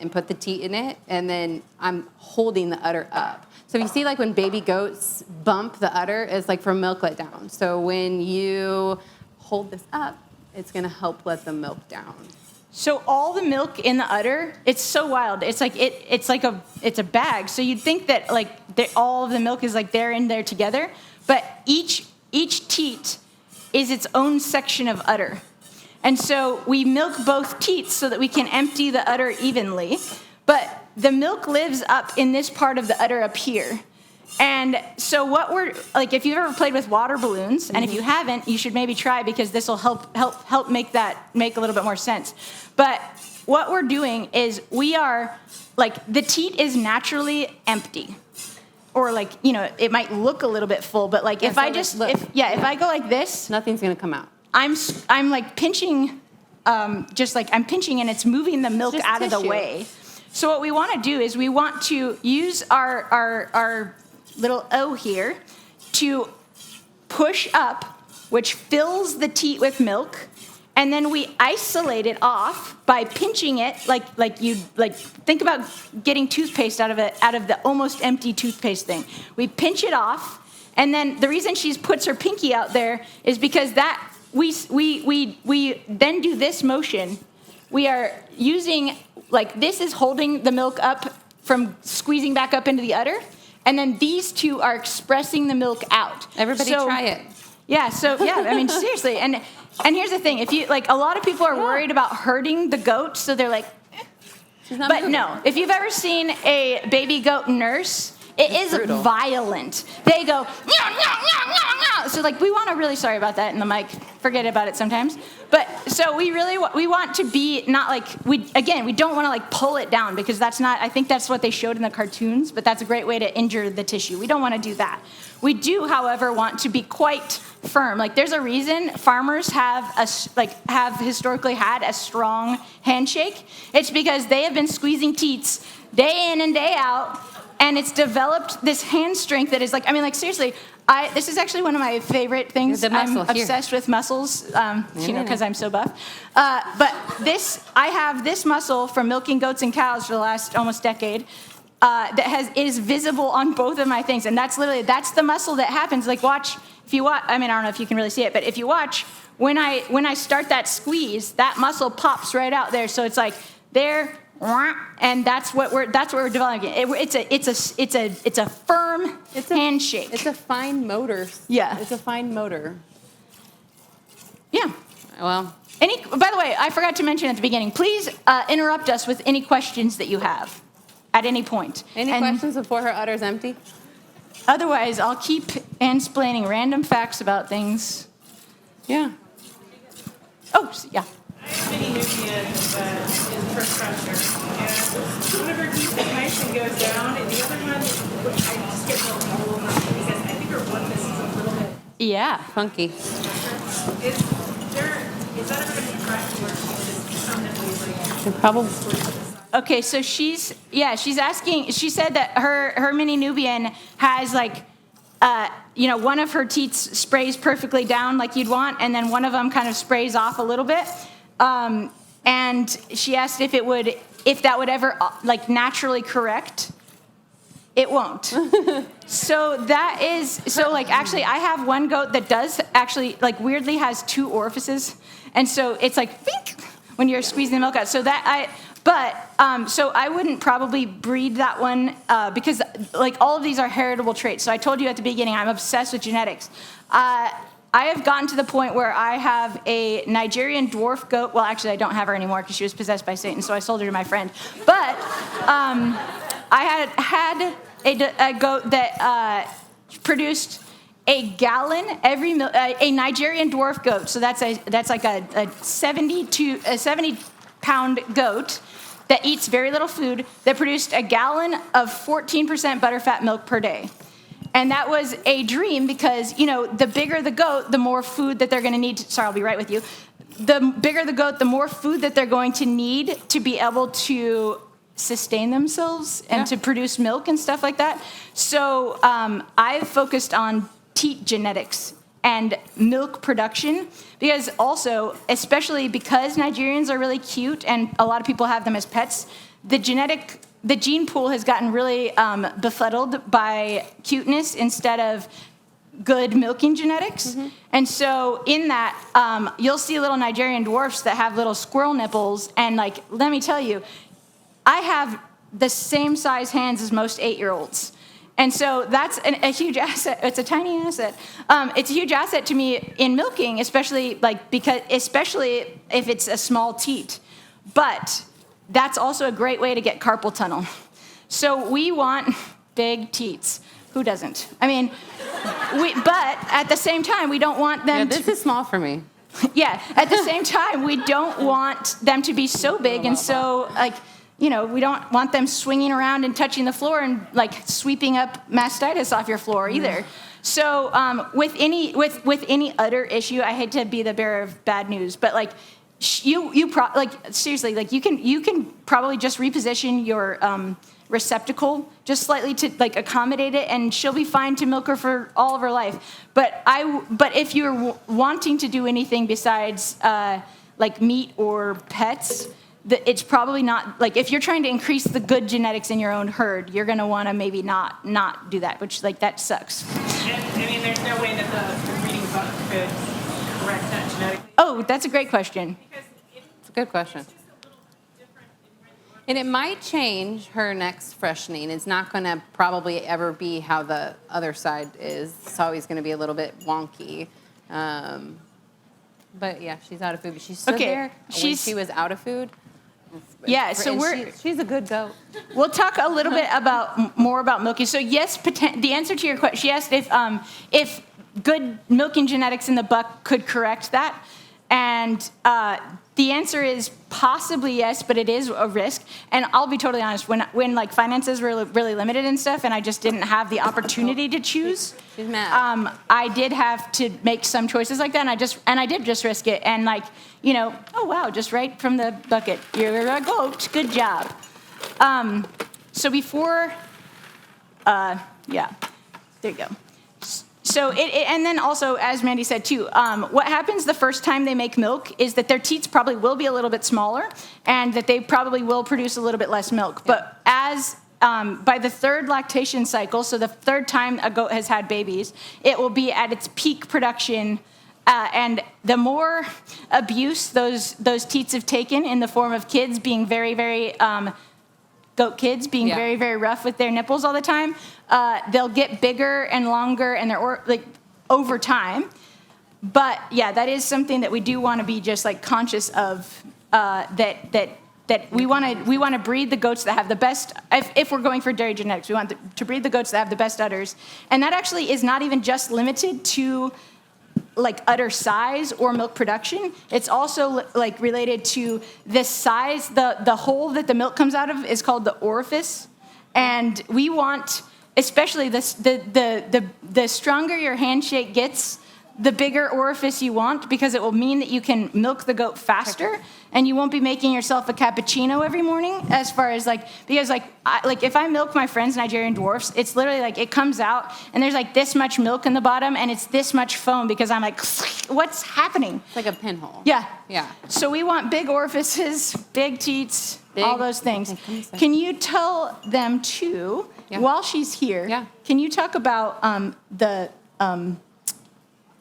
and put the teat in it, and then I'm holding the udder up. So you see like when baby goats bump the udder, it's like for milk let down. So when you hold this up, it's gonna help let the milk down. So all the milk in the udder, it's so wild. It's like it's a bag. So you'd think that like all of the milk is like they're in there together, but each teat is its own section of udder. And so we milk both teats so that we can empty the udder evenly, but the milk lives up in this part of the udder up here. And so what we're, like, if you've ever played with water balloons, and if you haven't, you should maybe try, because this will help make a little bit more sense. But what we're doing is we are, like, the teat is naturally empty. Or like, it might look a little bit full, but like if I go like this, nothing's gonna come out. I'm like pinching, I'm pinching, and it's moving the milk out of the way. So what we want to do is we want to use our little O here to push up, which fills the teat with milk, and then we isolate it off by pinching it like you think about getting toothpaste out of the almost empty toothpaste thing. We pinch it off, and then the reason she puts her pinky out there is because that we then do this motion. We are using, like, this is holding the milk up from squeezing back up into the udder, and then these two are expressing the milk out. Everybody try it. Yeah, I mean, seriously. And here's the thing, if you, like, a lot of people are worried about hurting the goat, so they're like, but moving. no, if you've ever seen a baby goat nurse, it's brutal. Violent. They go, meow, meow, meow, meow, meow. So, like, we want to really, sorry about that in the mic, forget about it sometimes. But, so we want to be not like, we don't want to like pull it down, because that's not, I think that's what they showed in the cartoons, but that's a great way to injure the tissue. We don't want to do that. We do, however, want to be quite firm. Like, there's a reason farmers have historically had a strong handshake. It's because they have been squeezing teats day in and day out, and it's developed this hand strength that is like, I mean, like, seriously, this is actually one of my favorite things. I'm obsessed with muscles, because I'm so buff. But I have this muscle from milking goats and cows for the last almost decade that is visible on both of my things. And that's the muscle that happens. Like, if you watch, I mean, I don't know if you can really see it, but if you watch, when I start that squeeze, that muscle pops right out there. So it's like there, and that's what we're developing. It's a firm handshake. It's a fine motor. Yeah. It's a fine motor. Yeah. Well. By the way, I forgot to mention at the beginning, please interrupt us with any questions that you have at any point. Any questions before her udder's empty? Otherwise, I'll keep ansplaining random facts about things. Yeah. Oh, yeah. I have many nutrients is for pressure. And one of her teeth is nice and goes down, and the other one, I just get a little nervous because I think her oneness is a little bit Yeah. Funky. Is that ever going to be correct, or she's just permanently like? Probably. Okay, so she's asking, she said that her mini Nubian has like, one of her teats sprays perfectly down like you'd want, and then one of them kind of sprays off a little bit. And she asked if that would ever like naturally correct. It won't. Actually I have one goat that does actually like weirdly has 2 orifices. And so it's like bink when you're squeezing the milk out. So I wouldn't probably breed that one because like all of these are heritable traits. So I told you at the beginning, I'm obsessed with genetics. I have gotten to the point where I have a Nigerian dwarf goat. Well, actually, I don't have her anymore because she was possessed by Satan, so I sold her to my friend. But I had a goat that produced a gallon every a Nigerian dwarf goat. So that's like a 70-pound goat that eats very little food that produced a gallon of 14% butterfat milk per day. And that was a dream because, the bigger the goat, the more food that they're going to need. Sorry, I'll be right with you. The bigger the goat, the more food that they're going to need to be able to sustain themselves and to produce milk and stuff like that. So I've focused on teat genetics and milk production because also, especially because Nigerians are really cute and a lot of people have them as pets, the gene pool has gotten really befuddled by cuteness instead of good milking genetics. Mm-hmm. And so in that, you'll see little Nigerian dwarfs that have little squirrel nipples. And like, let me tell you, I have the same size hands as most 8-year-olds. And so that's a huge asset. It's a tiny asset. It's a huge asset to me in milking, especially if it's a small teat. But that's also a great way to get carpal tunnel. So we want big teats. Who doesn't? I mean, but at the same time, we don't want them this is small for me. Yeah, at the same time, we don't want them to be so big and so, we don't want them swinging around and touching the floor and, sweeping up mastitis off your floor either. So with any udder issue, I hate to be the bearer of bad news, but, seriously, you can probably just reposition your receptacle just slightly to accommodate it, and she'll be fine to milk her for all of her life. But if you're wanting to do anything besides meat or pets, it's probably not if you're trying to increase the good genetics in your own herd, you're going to want to maybe not do that, which that sucks. And there's no way that the breeding buck could correct that genetically. Oh, that's a great question. It's a good question. And it might change her next freshening. It's not going to probably ever be how the other side is. It's always going to be a little bit wonky. But yeah, she's out of food. But she stood there when she was out of food. Yeah, so she's a good goat. We'll talk a little bit more about milking. So yes, the answer to your question, she asked if good milking genetics in the buck could correct that, and the answer is possibly yes, but it is a risk. And I'll be totally honest, when finances were really limited and stuff, and I just didn't have the opportunity to choose, she's mad. I did have to make some choices like that, and I did just risk it. And oh wow, just right from the bucket, you're a goat, good job. So before, there you go. So and then also, as Mandy said too, what happens the first time they make milk is that their teats probably will be a little bit smaller, and that they probably will produce a little bit less milk. Yeah. But as by the third lactation cycle, so the third time a goat has had babies, it will be at its peak production. And the more abuse those teats have taken in the form of kids being very, very goat kids being very, very rough with their nipples all the time, they'll get bigger and longer, and they're over time. But yeah, that is something that we do want to be just conscious of. That we want to breed the goats that have the best. If we're going for dairy genetics, we want to breed the goats that have the best udders, and that actually is not even just limited to udder size or milk production. It's also related to the size, the hole that the milk comes out of is called the orifice. And we want, especially the stronger your handshake gets, the bigger orifice you want because it will mean that you can milk the goat faster and you won't be making yourself a cappuccino every morning as far as because if I milk my friends Nigerian dwarfs, it's literally it comes out and there's this much milk in the bottom and it's this much foam because I'm what's happening? It's like a pinhole. Yeah. Yeah. So we want big orifices, big teats, all those things. Okay, can you tell them too, while she's here, can you talk about the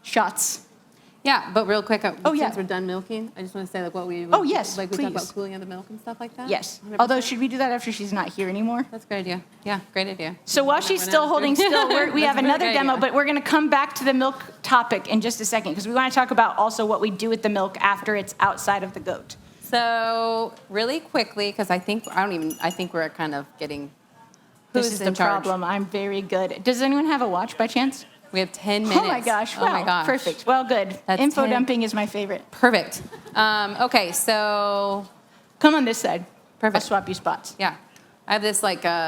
shots? Yeah, but real quick, since yeah. we're done milking, I just want to say what we yes, we talk about please. cooling of the milk and stuff like that. Yes. 100%. Although, should we do that after she's not here anymore? That's a great idea. Yeah, great idea. So while she's still holding still, we have another demo, but we're going to come back to the milk topic in just a second because we want to talk about also what we do with the milk after it's outside of the goat. So really quickly, because I think we're kind of getting. This is the problem. I'm very good. Does anyone have a watch by chance? We have 10 minutes. Oh my gosh! Oh my gosh. Perfect. Well, good. That's Info 10. dumping is my favorite. Perfect. Okay, so come on this side. Perfect. I'll swap you spots. Yeah, I have this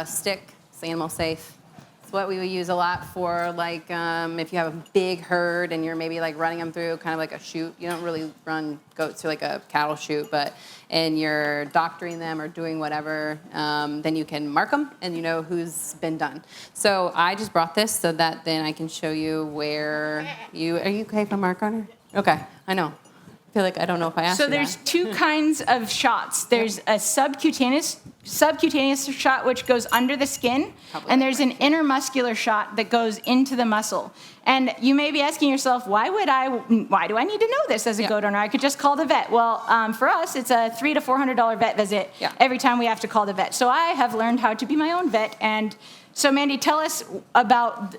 stick. It's animal safe. It's what we would use a lot for if you have a big herd and you're maybe running them through kind of like a chute. You don't really run goats through a cattle chute, and you're doctoring them or doing whatever, then you can mark them and you know who's been done. So I just brought this so that then I can show you where are you okay if I mark on her? Okay, I know. I feel like I don't know if I asked you So there's that. two kinds of shots. There's a subcutaneous shot which goes under the skin, and there's an intermuscular shot that goes into the muscle. And you may be asking yourself, why do I need to know this as a goat owner? I could just call the vet. Well, for us, it's a $300 to $400 vet visit every time we have to call the vet. So I have learned how to be my own vet. And so, Mandy, tell us about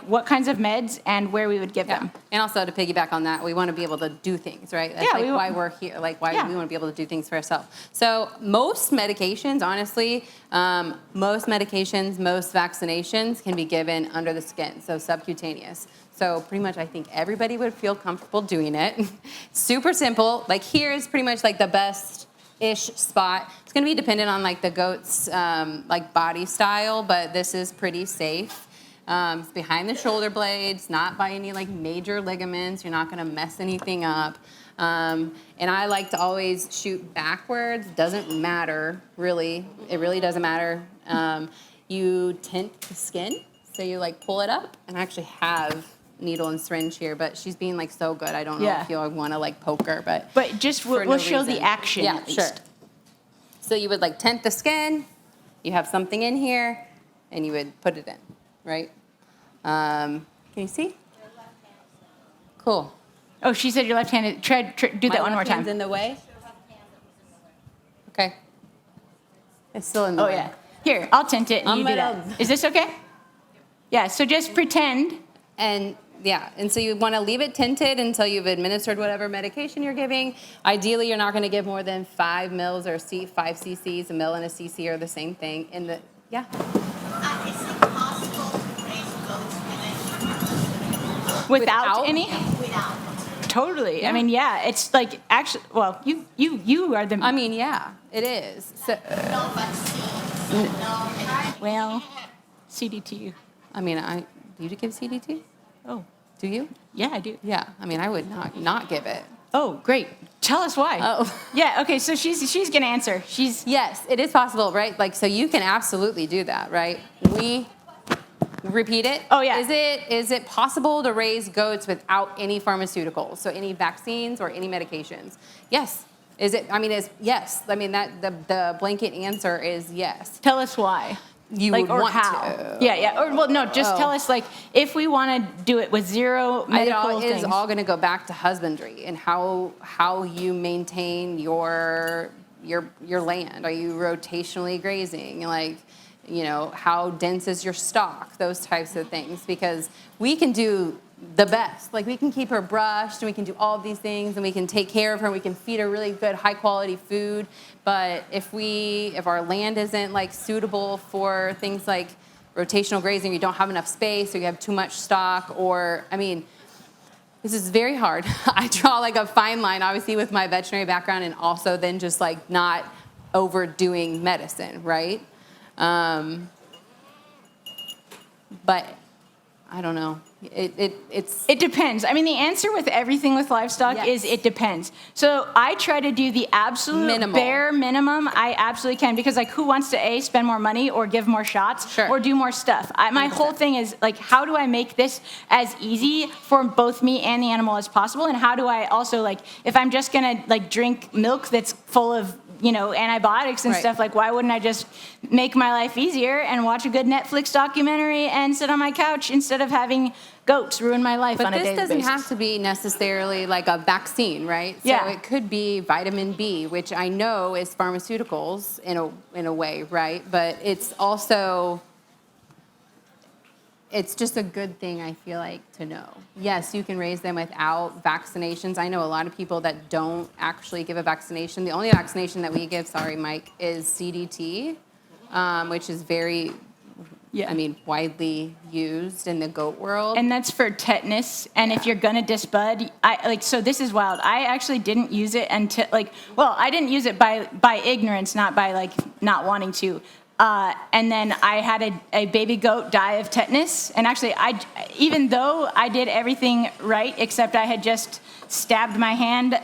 what kinds of meds and where we would give them. And also to piggyback on that, we want to be able to do things, right? That's why we're here, we want to be able to do things for ourselves. So most medications, honestly, most vaccinations can be given under the skin, so subcutaneous. So pretty much I think everybody would feel comfortable doing it. Super simple. Here is pretty much the best-ish spot. It's going to be dependent on the goat's body style, but this is pretty safe. It's behind the shoulder blades, not by any major ligaments. You're not going to mess anything up. And I like to always shoot backwards. Doesn't matter, really. It really doesn't matter. You tint the skin, so you pull it up, and I actually have needle and syringe here, but she's being so good. I don't know if you'll want to poke her, but just we'll show the action. Yeah, at least. sure. So you would tint the skin. You have something in here, and you would put it in, right? Can you see? Cool. Oh, she said your left-handed. Do that one more time. My left hand's in the way. Okay. It's still in the way. Oh yeah. Here, I'll tint it and you do that. Is this okay? Yeah. So just pretend. And so you want to leave it tinted until you've administered whatever medication you're giving. Ideally, you're not going to give more than 5 mils or 5 cc's. A mil and a cc are the same thing. Is it possible to raise goats Without any? without? Totally. Yeah. I mean, it's actually. Well, you are the. I mean, yeah, it is. So, No vaccines, no medication. well, CDT. I mean, do you give CDT? Oh, Do you? yeah, I do. Yeah. I mean, I would not give it. Oh, great. Tell us why. Oh. Yeah. Okay. So she's gonna answer. Yes, it is possible, right? So you can absolutely do that, right? We repeat it. Oh, yeah. Is it possible to raise goats without any pharmaceuticals? So any vaccines or any medications? Yes. Is it? I mean, yes. I mean that the blanket answer is yes. Tell us why. You would or want how? to. Yeah. Or well, no. Just tell us if we want to do it with zero medical It is things. all going to go back to husbandry and how you maintain your land. Are you rotationally grazing? How dense is your stock? Those types of things. Because we can do the best. We can keep her brushed, and we can do all of these things, and we can take care of her, and we can feed her really good, high quality food. But if our land isn't suitable for things like rotational grazing, you don't have enough space, or you have too much stock, this is very hard. I draw a fine line, obviously, with my veterinary background, and also then just not overdoing medicine, right? But I don't know. It's It depends. I mean, the answer with everything with livestock Yes. is it depends. So I try to do the absolute Minimal. bare minimum I absolutely can, because like, who wants to spend more money or give more shots Sure. or do more stuff? My whole thing is like, how do I make this as easy for both me and the animal as possible? And how do I also, like, if I'm just gonna like drink milk that's full of antibiotics and Right. stuff, like, why wouldn't I just make my life easier and watch a good Netflix documentary and sit on my couch instead of having goats ruin my life But on a daily this basis? doesn't have to be necessarily like a vaccine, right? So Yeah. it could be vitamin B, which I know is pharmaceuticals in a way, right? But it's also, it's just a good thing, I feel like, to know. Yes, you can raise them without vaccinations. I know a lot of people that don't actually give a vaccination. The only vaccination that we give, sorry, Mike, is CDT, which is very, Yeah. I mean, widely used in the goat world. And that's for tetanus. And if Yeah. you're gonna disbud, so this is wild. I actually didn't use it until I didn't use it by ignorance, not by like not wanting to. And then I had a baby goat die of tetanus. And actually, even though I did everything right, except I had just stabbed my hand,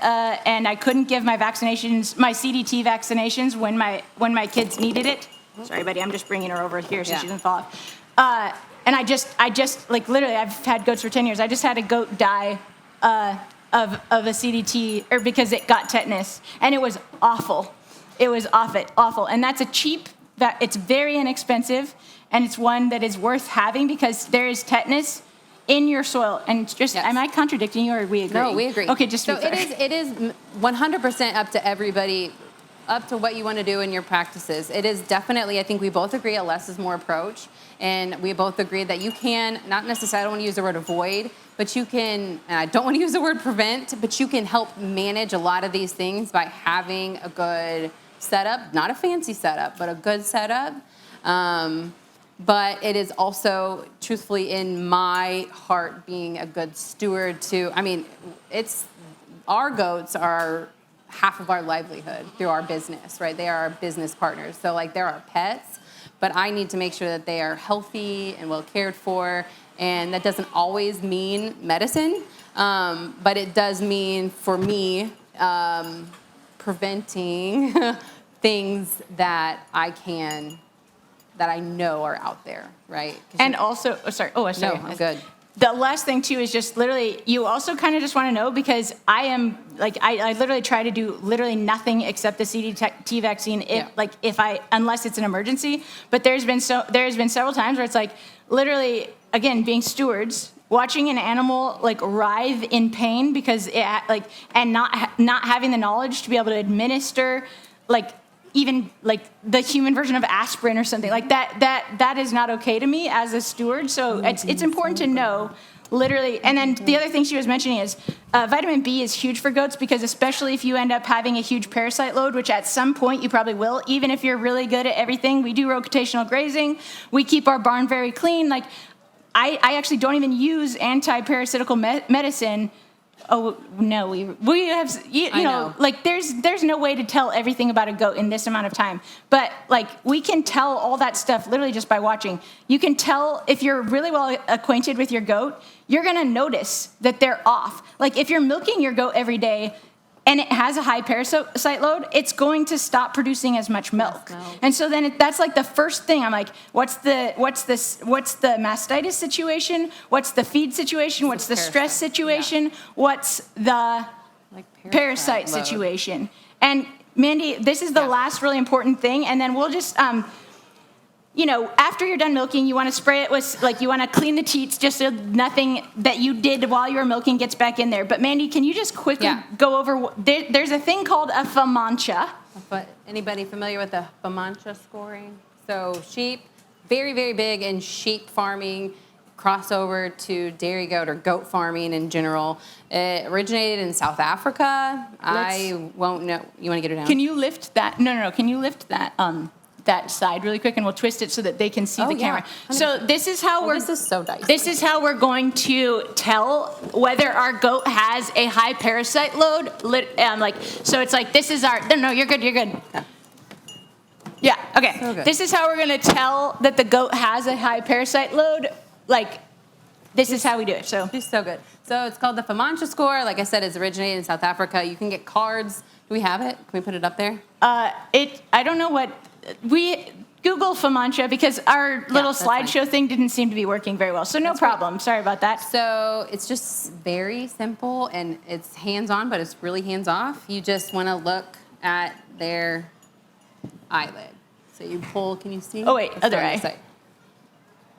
and I couldn't give my vaccinations, my CDT vaccinations, when my kids needed it. Sorry, buddy, I'm just bringing her over here so Yeah. she doesn't fall off. And I just like literally, I've had goats for 10 years. I just had a goat die of a CDT, or because it got tetanus, and it was awful. It was awful, and that's a cheap. It's very inexpensive, and it's one that is worth having because there is tetanus in your soil. And it's just, Yes. am I contradicting you, or are we agree? No, we agree. Okay, just to so be clear. it is 100% up to everybody, up to what you want to do in your practices. It is definitely, I think we both agree, a less is more approach, and we both agree that you can, not necessarily, I don't want to use the word avoid, but you can, and I don't want to use the word prevent, but you can help manage a lot of these things by having a good setup, not a fancy setup, but a good setup. But it is also, truthfully, in my heart, being a good steward to, I mean, our goats are half of our livelihood through our business, right? They are our business partners. So like, they're our pets, but I need to make sure that they are healthy and well cared for. And that doesn't always mean medicine, but it does mean, for me, preventing things that I know are out there, right? And also, sorry. No, I'm good. The last thing too is just literally, you also kind of just want to know, because I am like, I literally try to do literally nothing except the CDT vaccine unless it's an emergency. But there's been several times where it's like, literally, again, being stewards, watching an animal like writhe in pain because and not having the knowledge to be able to administer even like the human version of aspirin or something like that is not okay to me as a steward. So it's important to know, literally. And then the other thing she was mentioning is vitamin B is huge for goats, because especially if you end up having a huge parasite load, which at some point you probably will, even if you're really good at everything. We do rotational grazing. We keep our barn very clean. Like, I actually don't even use anti-parasitical medicine. Oh no, we have you know, like there's no way to tell everything about a goat in this amount of time. But like, we can tell all that stuff literally just by watching. You can tell if you're really well acquainted with your goat, you're gonna notice that they're off. Like, if you're milking your goat every day and it has a high parasite load, it's going to stop producing as much milk. And so then that's like the first thing. I'm like, what's the mastitis situation? What's the feed situation? What's the stress situation? Yeah. What's the parasite load situation? And Mandy, this is the last really important thing. And then we'll just, after you're done milking, you want to spray it with, you want to clean the teats just so nothing that you did while you were milking gets back in there. But Mandy, can you just quickly go over, there's a thing called a FAMANCHA. But anybody familiar with the FAMANCHA scoring? So sheep, very, very big in sheep farming, crossover to dairy goat or goat farming in general. It originated in South Africa. I won't know. You want to get her down? Can you lift that? No. Can you lift that? That side really quick, and we'll twist it so that they can see the camera. 100%. So this is how this is so dicey. This is how we're going to tell whether our goat has a high parasite load. So it's like, this is our. No, you're good. You're good. Yeah. Okay. So good. This is how we're going to tell that the goat has a high parasite load. this is how we do it. So She's so good. So it's called the Famancha score. Like I said, it's originated in South Africa. You can get cards. Do we have it? Can we put it up there? I don't know what we Google Famancha because our little that's fine. slideshow thing didn't seem to be working very well. So no problem. Sorry about that. So it's just very simple and it's hands-on, but it's really hands-off. You just want to look at their eyelid. So you pull, can you see? Oh, wait, Let's other go on eye. this side.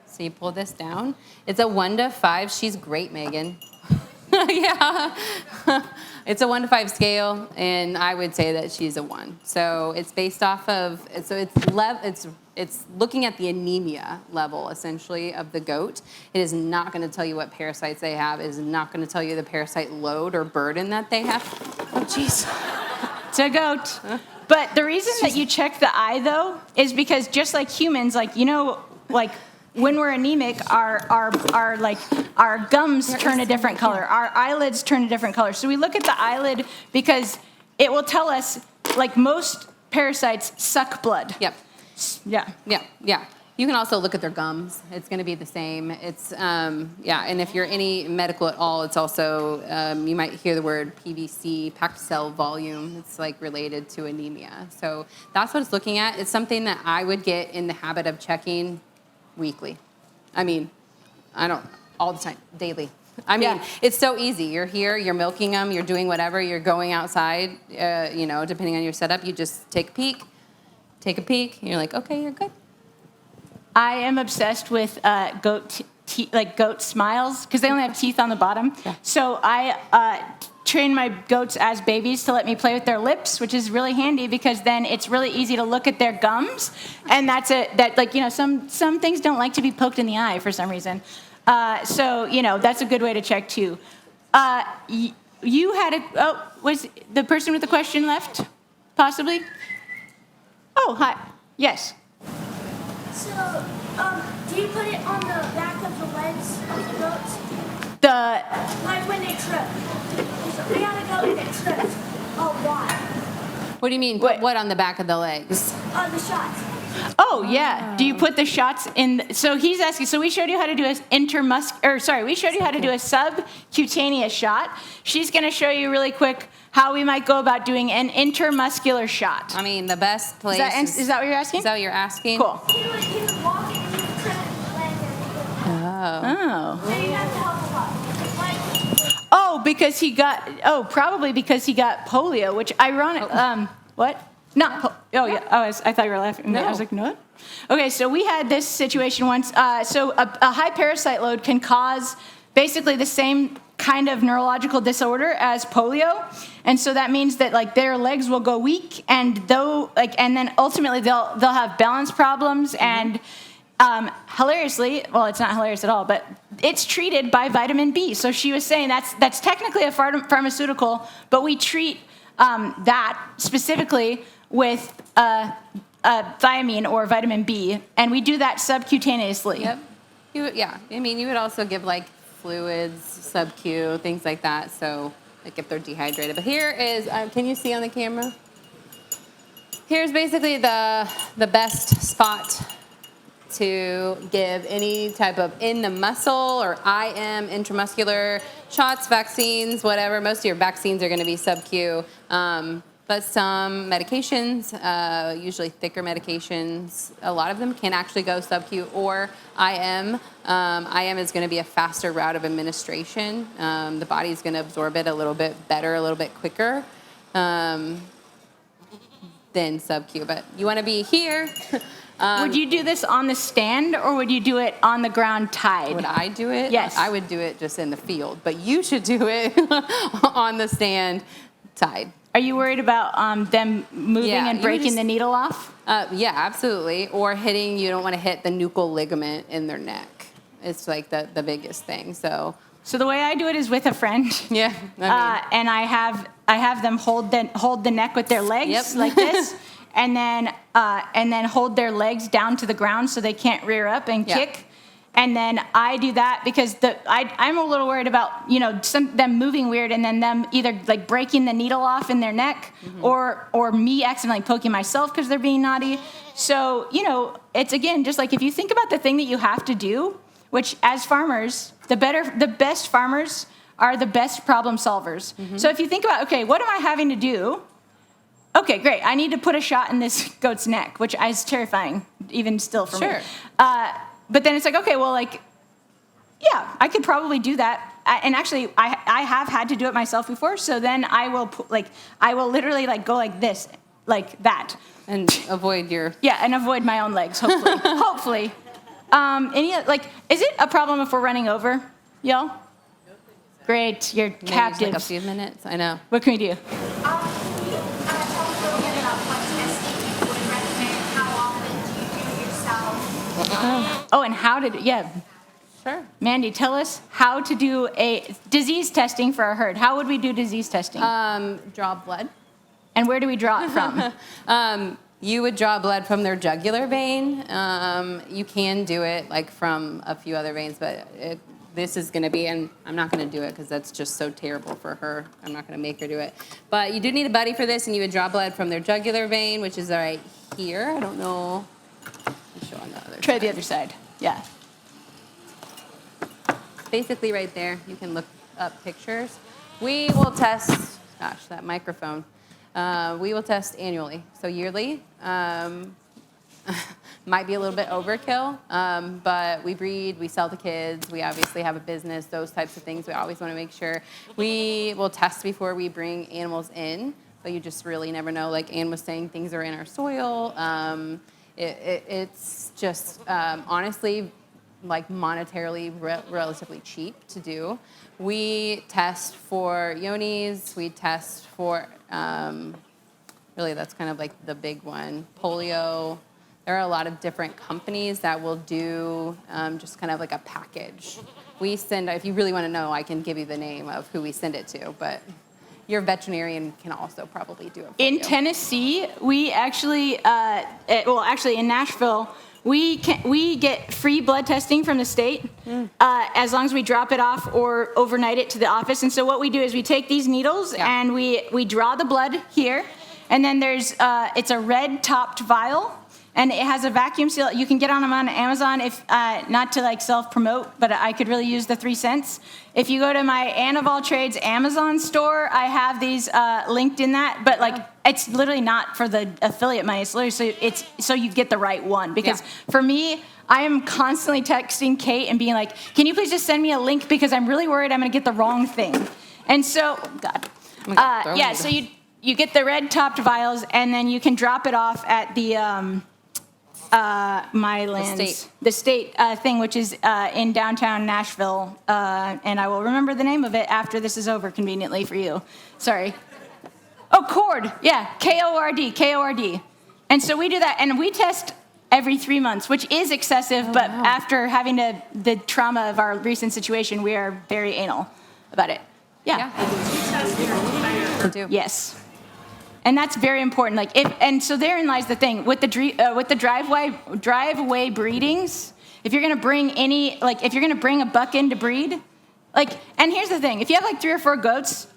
So you pull this down. It's a 1 to 5. She's great, Megan. Yeah. It's a 1 to 5 scale, and I would say that she's a 1. So it's based off of, so it's looking at the anemia level, essentially, of the goat. It is not going to tell you what parasites they have. It is not going to tell you the parasite load or burden that they have. Oh, jeez. It's a goat. But the reason that you check the eye, though, is because just like humans, like, you know, like when we're anemic, our gums turn a different color. Our eyelids turn a different color. So we look at the eyelid because it will tell us, like most parasites suck blood. Yep. Yeah. Yeah. You can also look at their gums. It's going to be the same. It's, and if you're any medical at all, it's also, you might hear the word PVC, packed cell volume. It's like related to anemia. So that's what it's looking at. It's something that I would get in the habit of checking weekly. I mean, I don't, all the time, daily. I mean, It's so easy. You're here, you're milking them, you're doing whatever, you're going outside, depending on your setup, you just take a peek, and you're like, okay, you're good. I am obsessed with goat smiles because they only have teeth on the bottom. Yeah. So I train my goats as babies to let me play with their lips, which is really handy because then it's really easy to look at their gums, and some things don't like to be poked in the eye for some reason. So that's a good way to check too. You had was the person with the question left, possibly? Oh, hi. Yes. So, do you put it on the back of the legs of the goats? Like when they trip. We had a goat that tripped a lot. What do you mean? Wait. What on the back of the legs? The shots. Oh, yeah. Do you put the shots in? So he's asking, so we showed you how to do we showed you how to do a subcutaneous shot. She's going to show you really quick how we might go about doing an intermuscular shot. I mean, the best place. Is that what you're asking? Is that what you're asking? Cool. He would walk and he would trip his leg and Oh. so you have to help him up. Probably because he got polio, which ironic. What? Not polio. Oh, yeah. Oh, I thought you were laughing. No. I was like, no. What? Okay, so we had this situation once. So a high parasite load can cause basically the same kind of neurological disorder as polio, and so that means that like their legs will go weak, and then ultimately they'll have balance problems and. Hilariously, well, it's not hilarious at all, but it's treated by vitamin B. So she was saying that's technically a pharmaceutical, but we treat that specifically with thiamine or vitamin B, and we do that subcutaneously. Yep. You would also give like fluids, sub-Q, things like that. So like if they're dehydrated. But here is, can you see on the camera? Here's basically the best spot to give any type of in the muscle or IM, intramuscular shots, vaccines, whatever. Most of your vaccines are going to be sub-Q. But some medications, usually thicker medications, a lot of them can actually go sub-Q or IM. IM is going to be a faster route of administration. The body's going to absorb it a little bit better, a little bit quicker than sub-Q. But you want to be here. Would you do this on the stand or would you do it on the ground tied? Would I do it? Yes. I would do it just in the field, but you should do it on the stand tied. Are you worried about them moving and breaking the needle off? Yeah, absolutely. Or you don't want to hit the nuchal ligament in their neck. It's like the biggest thing. So the way I do it is with a friend. Yeah. And I have them hold the neck with their legs like this. And then hold their legs down to the ground so they can't rear up and kick. And then I do that because I'm a little worried about them moving weird and then them either like breaking the needle off in their neck or me accidentally poking myself because they're being naughty. So it's again just like if you think about the thing that you have to do, which as farmers The best farmers are the best problem solvers. So if you think about, okay, what am I having to do? Okay, great. I need to put a shot in this goat's neck, which is terrifying, even still for me. Sure. But then it's like, okay, well, like, yeah, I could probably do that. And actually, I have had to do it myself before. So then I will literally like go like this, like that. And avoid your... Yeah, and avoid my own legs, hopefully. Hopefully. Is it a problem if we're running over, y'all? Great, you're Maybe captives. like a few minutes. I know. What can we do? Oh, and how to do, yeah. Sure. Mandy, tell us how to do a disease testing for a herd. How would we do disease testing? Draw blood. And where do we draw it from? You would draw blood from their jugular vein. You can do it like from a few other veins, but this is going to be, and I'm not going to do it because that's just so terrible for her. I'm not going to make her do it. But you do need a buddy for this, and you would draw blood from their jugular vein, which is right here. I don't know. I'll show on the other Try side. the other side. Yeah. Basically right there. You can look up pictures. We will test, gosh, that microphone. We will test annually, so yearly. Might be a little bit overkill, but we breed, we sell to kids, we obviously have a business, those types of things. We always want to make sure we will test before we bring animals in, but you just really never know. Like Ann was saying, things are in our soil. It's just, honestly, like monetarily relatively cheap to do. We test for yonis, we test for, really that's kind of like the big one, polio. There are a lot of different companies that will do just kind of like a package. We send, if you really want to know, I can give you the name of who we send it to, but your veterinarian can also probably do it for you. In Tennessee, we actually, in Nashville, we get free blood testing from the state as long as we drop it off or overnight it to the office. And so what we do is we take these needles and we draw the blood here, and then there's it's a red topped vial. And it has a vacuum seal. You can get on them on Amazon, if not to like self-promote, but I could really use the 3 cents. If you go to my Ann of All Trades Amazon store, I have these linked in that. But like, it's literally not for the affiliate money. It's literally so you get the right one. Because for me, I am constantly texting Kate and being like, "Can you please just send me a link because I'm really worried I'm going to get the wrong thing." And so, so you get the red topped vials, and then you can drop it off at the the state thing, which is in downtown Nashville, and I will remember the name of it after this is over conveniently for you. Sorry. Oh, Cord. Yeah, KORD. And so we do that, and we test every 3 months, which is excessive, but after having the trauma of our recent situation, we are very anal about it. Yeah. We do. Yes. And that's very important. So therein lies the thing with the driveway breedings. If you're gonna bring if you're gonna bring a buck in to breed, and here's the thing: if you have like 3 or 4 goats,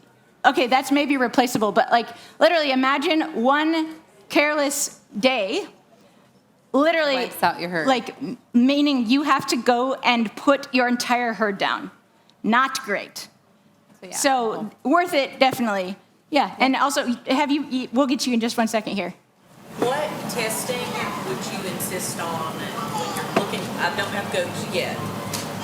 okay, that's maybe replaceable. But literally, imagine one careless day, literally wipes out your herd. Meaning you have to go and put your entire herd down. Not great. So worth it, definitely. Yeah, and also, we'll get you in just 1 second here. What testing would you insist on when you're looking? I don't have goats yet,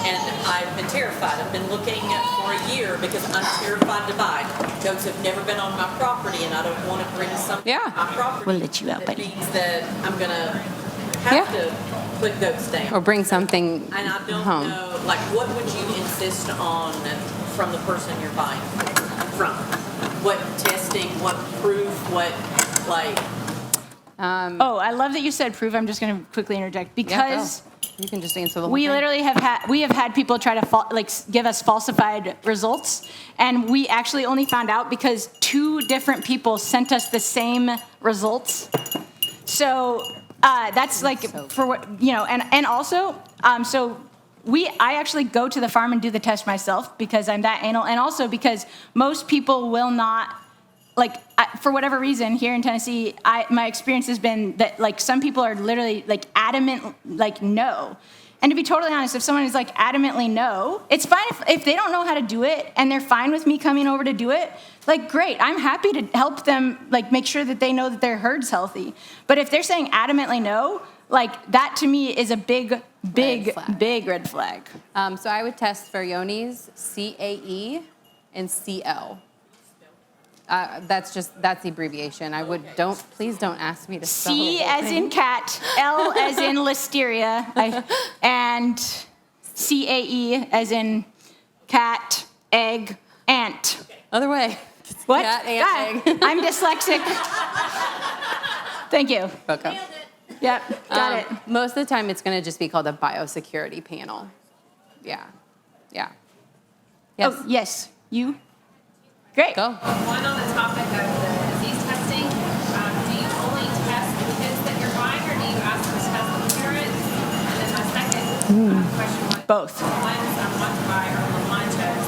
and I've been terrified. I've been looking for a year because I'm terrified to buy. Goats have never been on my property, and I don't want to bring something on my property. We'll let you out, that buddy. means that I'm going to have to put goats down. Or bring something And I don't home. know, what would you insist on from the person you're buying from? What testing, what proof, I love that you said proof. I'm just going to quickly interject because you can just answer the whole we thing. literally have had people try to give us falsified results, and we actually only found out because 2 different people sent us the same results. So that's for what and also I actually go to the farm and do the test myself because I'm that anal, and also because most people will not, for whatever reason here in Tennessee, my experience has been that some people are literally adamant, no. And to be totally honest, if someone is like adamantly no, it's fine if they don't know how to do it and they're fine with me coming over to do it, like great. I'm happy to help them like make sure that they know that their herd's healthy. But if they're saying adamantly no, like that to me is a big red flag. So I would test for Yoni's CAE and CL. That's the abbreviation. Please don't ask me to spell C the whole as thing. in cat, L as in listeria, and CAE as in cat, egg, ant. Other way. What? Cat, ant, egg. I'm dyslexic. Thank you. Okay. Yep, got it. Most of the time, it's going to just be called a biosecurity panel. Yeah. Yes. Oh, yes. You? Great. Go. One on the topic of the disease testing, do you only test the kids that you're buying, or do you ask them to test the parents? And then my second question was, Both. ones I want to buy are La Manchas,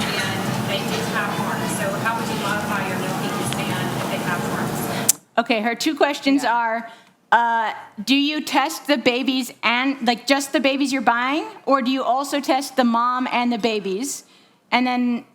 and they do have horns. So how would you modify your milking stand if they have horns? Okay, her two questions are, do you test the babies and, like, just the babies you're buying? Or do you also test the mom and the babies? And then...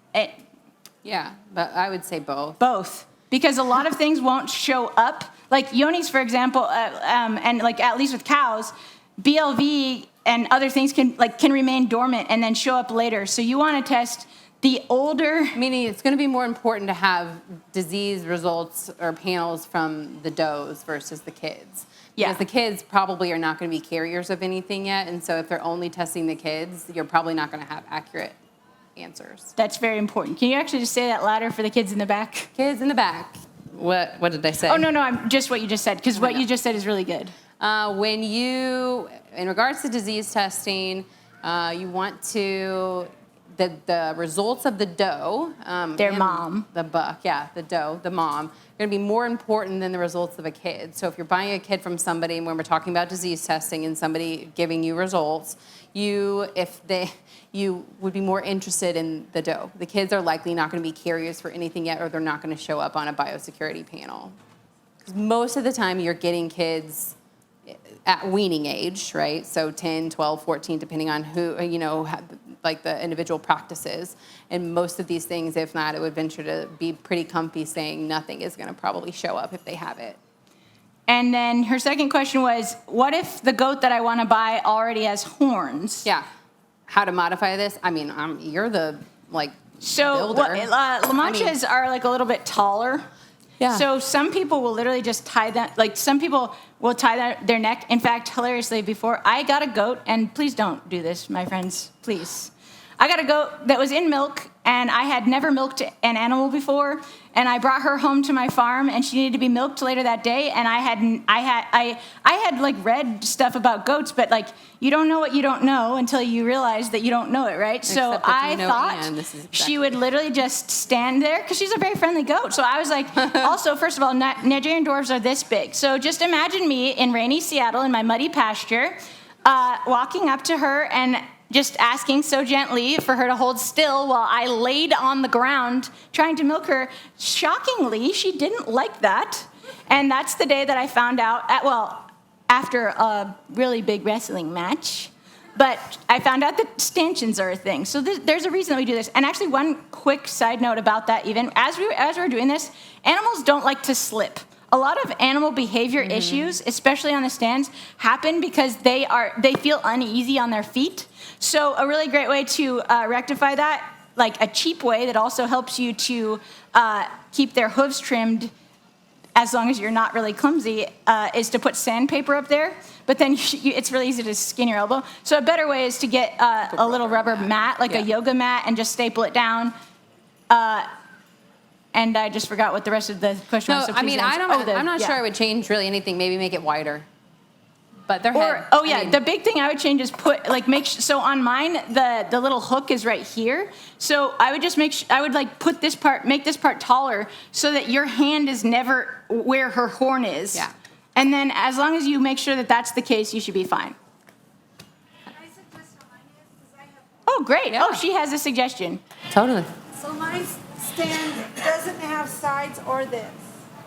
Yeah, but I would say both. Both, because a lot of things won't show up. Like Yoni's, for example, and like at least with cows, BLV and other things can remain dormant and then show up later. So you want to test the older. Meaning it's going to be more important to have disease results or panels from the does versus the kids. Yeah. Because the kids probably are not going to be carriers of anything yet, and so if they're only testing the kids, you're probably not going to have accurate answers. That's very important. Can you actually just say that louder for the kids in the back? Kids in the back. What did I say? Oh, no, I'm just what you just said, because what you just said is really good. In regards to disease testing, you want to, the results of the doe. Their and mom. The buck, yeah, the doe, the mom, are going to be more important than the results of a kid. So if you're buying a kid from somebody, and when we're talking about disease testing and somebody giving you results, you would be more interested in the doe. The kids are likely not going to be carriers for anything yet, or they're not going to show up on a biosecurity panel. Because most of the time you're getting kids at weaning age, right? So 10, 12, 14, depending on who, like the individual practices. And most of these things, if not, it would venture to be pretty comfy saying nothing is going to probably show up if they have it. And then her second question was, what if the goat that I want to buy already has horns? Yeah. How to modify this? I mean, you're the, So builder. La Manchas are like a little bit taller. Yeah. So some people will literally just tie that, like some people will tie their neck. In fact, hilariously, before I got a goat, and please don't do this, my friends, please. I got a goat that was in milk, and I had never milked an animal before, and I brought her home to my farm, and she needed to be milked later that day, and I had like read stuff about goats, but like you don't know what you don't know until you realize that you don't know it, right? So Except that I you know thought Anne, this is exactly she would literally just stand there because she's a very friendly goat. So I was like, also, first of all, Nigerian dwarves are this big. So just imagine me in rainy Seattle in my muddy pasture, walking up to her and just asking so gently for her to hold still while I laid on the ground trying to milk her. Shockingly, she didn't like that. And that's the day that I found out, after a really big wrestling match, but I found out that stanchions are a thing. So there's a reason that we do this. And actually, one quick side note about that even, as we're doing this, animals don't like to slip. A lot of animal behavior issues, especially on the stands, happen because they feel uneasy on their feet. So a really great way to rectify that, like a cheap way that also helps you to keep their hooves trimmed as long as you're not really clumsy, is to put sandpaper up there. But then it's really easy to skin your elbow. So a better way is to get a little rubber mat, like a yoga mat, and just staple it down. And I just forgot what the rest of the question was. So I mean, please answer. I'm not sure I would change really anything. Maybe make it wider. But their head. The big thing I would change is so on mine the little hook is right here. So I would just make this part taller so that your hand is never where her horn is. Yeah. And then as long as you make sure that that's the case, you should be fine. Can I suggest what mine is? 'Cause I have. Oh, great. Yeah. Oh, she has a suggestion. Totally. So my stand doesn't have sides or this.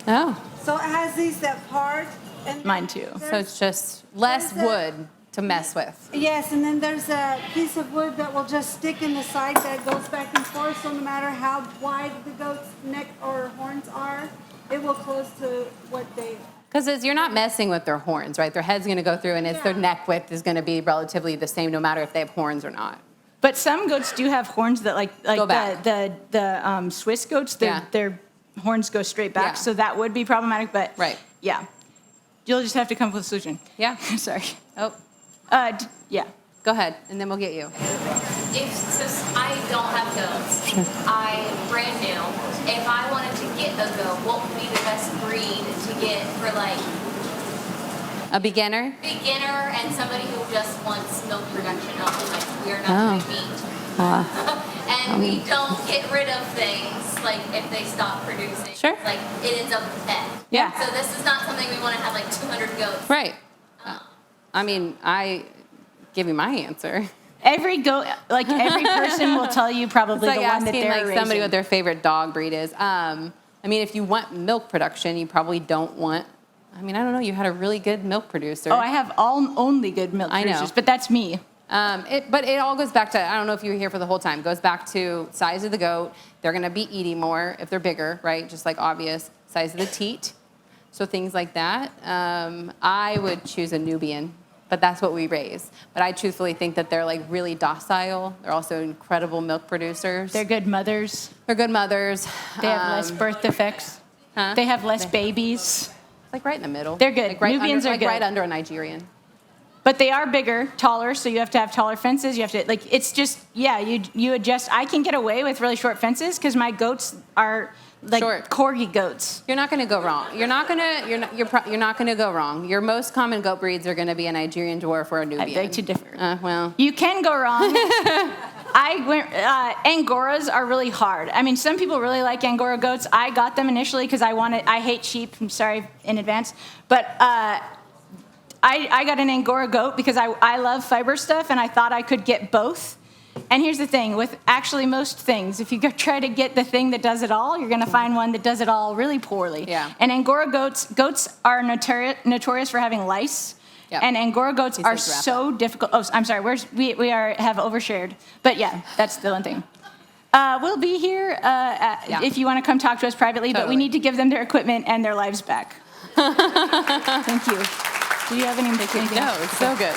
Oh, So it has these that part. And Mine too. so it's just less There's a- wood to mess with. Yes, and then there's a piece of wood that will just stick in the side that goes back and forth, so no matter how wide the goat's neck or horns are, it will close to what they... Because you're not messing with their horns, right? Their head's going to go through, and it's their neck width is going to be relatively the same no matter if they have horns or not. But some goats do have horns that Go back. the Swiss goats, their horns go straight back, Yeah. so that would be problematic. But Right. yeah, you'll just have to come up with a solution. Yeah. Sorry. Oh, Yeah. go ahead, and then we'll get you. Since I don't have goats, I'm brand new. If I wanted to get a goat, what would be the best breed to get for like A beginner? beginner and somebody who just wants milk production only? Like we're not doing meat. And we don't get rid of things like if they stop producing. Sure. Like it ends up a pet. Yeah. So this is not something we want to have like 200 goats. Right. I mean, I give you my answer. Every goat, like every person will tell you probably It's like the one that asking they're like raising. somebody what their favorite dog breed is. I mean, if you want milk production, you probably don't want. I mean, I don't know. You had a really good milk producer. Oh, I have only good milk I know. producers, but that's me. But it all goes back to, I don't know if you were here for the whole time, goes back to size of the goat. They're going to be eating more if they're bigger, right? Just like obvious. Size of the teat. So things like that. I would choose a Nubian, but that's what we raise. But I truthfully think that they're like really docile. They're also incredible milk producers. They're good mothers. They're good mothers. They have less birth defects. Huh? They have less babies. Like right in the middle. They're good. Like right Nubians under, are like good. right under a Nigerian. But they are bigger, taller, so you have to have taller fences. You have to, like, it's just, yeah, you adjust. I can get away with really short fences because my goats are like Short. corgi goats. You're not going to go wrong. You're not going to go wrong. Your most common goat breeds are going to be a Nigerian dwarf or a Nubian. I beg to differ. Well, You can go wrong. Angoras are really hard. I mean, some people really like Angora goats. I got them initially because I hate sheep. I'm sorry in advance. But I got an Angora goat because I love fiber stuff and I thought I could get both. And here's the thing, with actually most things, if you try to get the thing that does it all, you're going to find one that does it all really poorly. Yeah. And Angora goats are notorious for having lice. Yep. And Angora goats are says wrap so difficult. Oh, I'm sorry. We have overshared. But yeah, that's the one thing. We'll be here if you want to come talk to us privately, but we Totally. need to give them their equipment and their lives back. Thank you. Do you have anything? no, it's so good.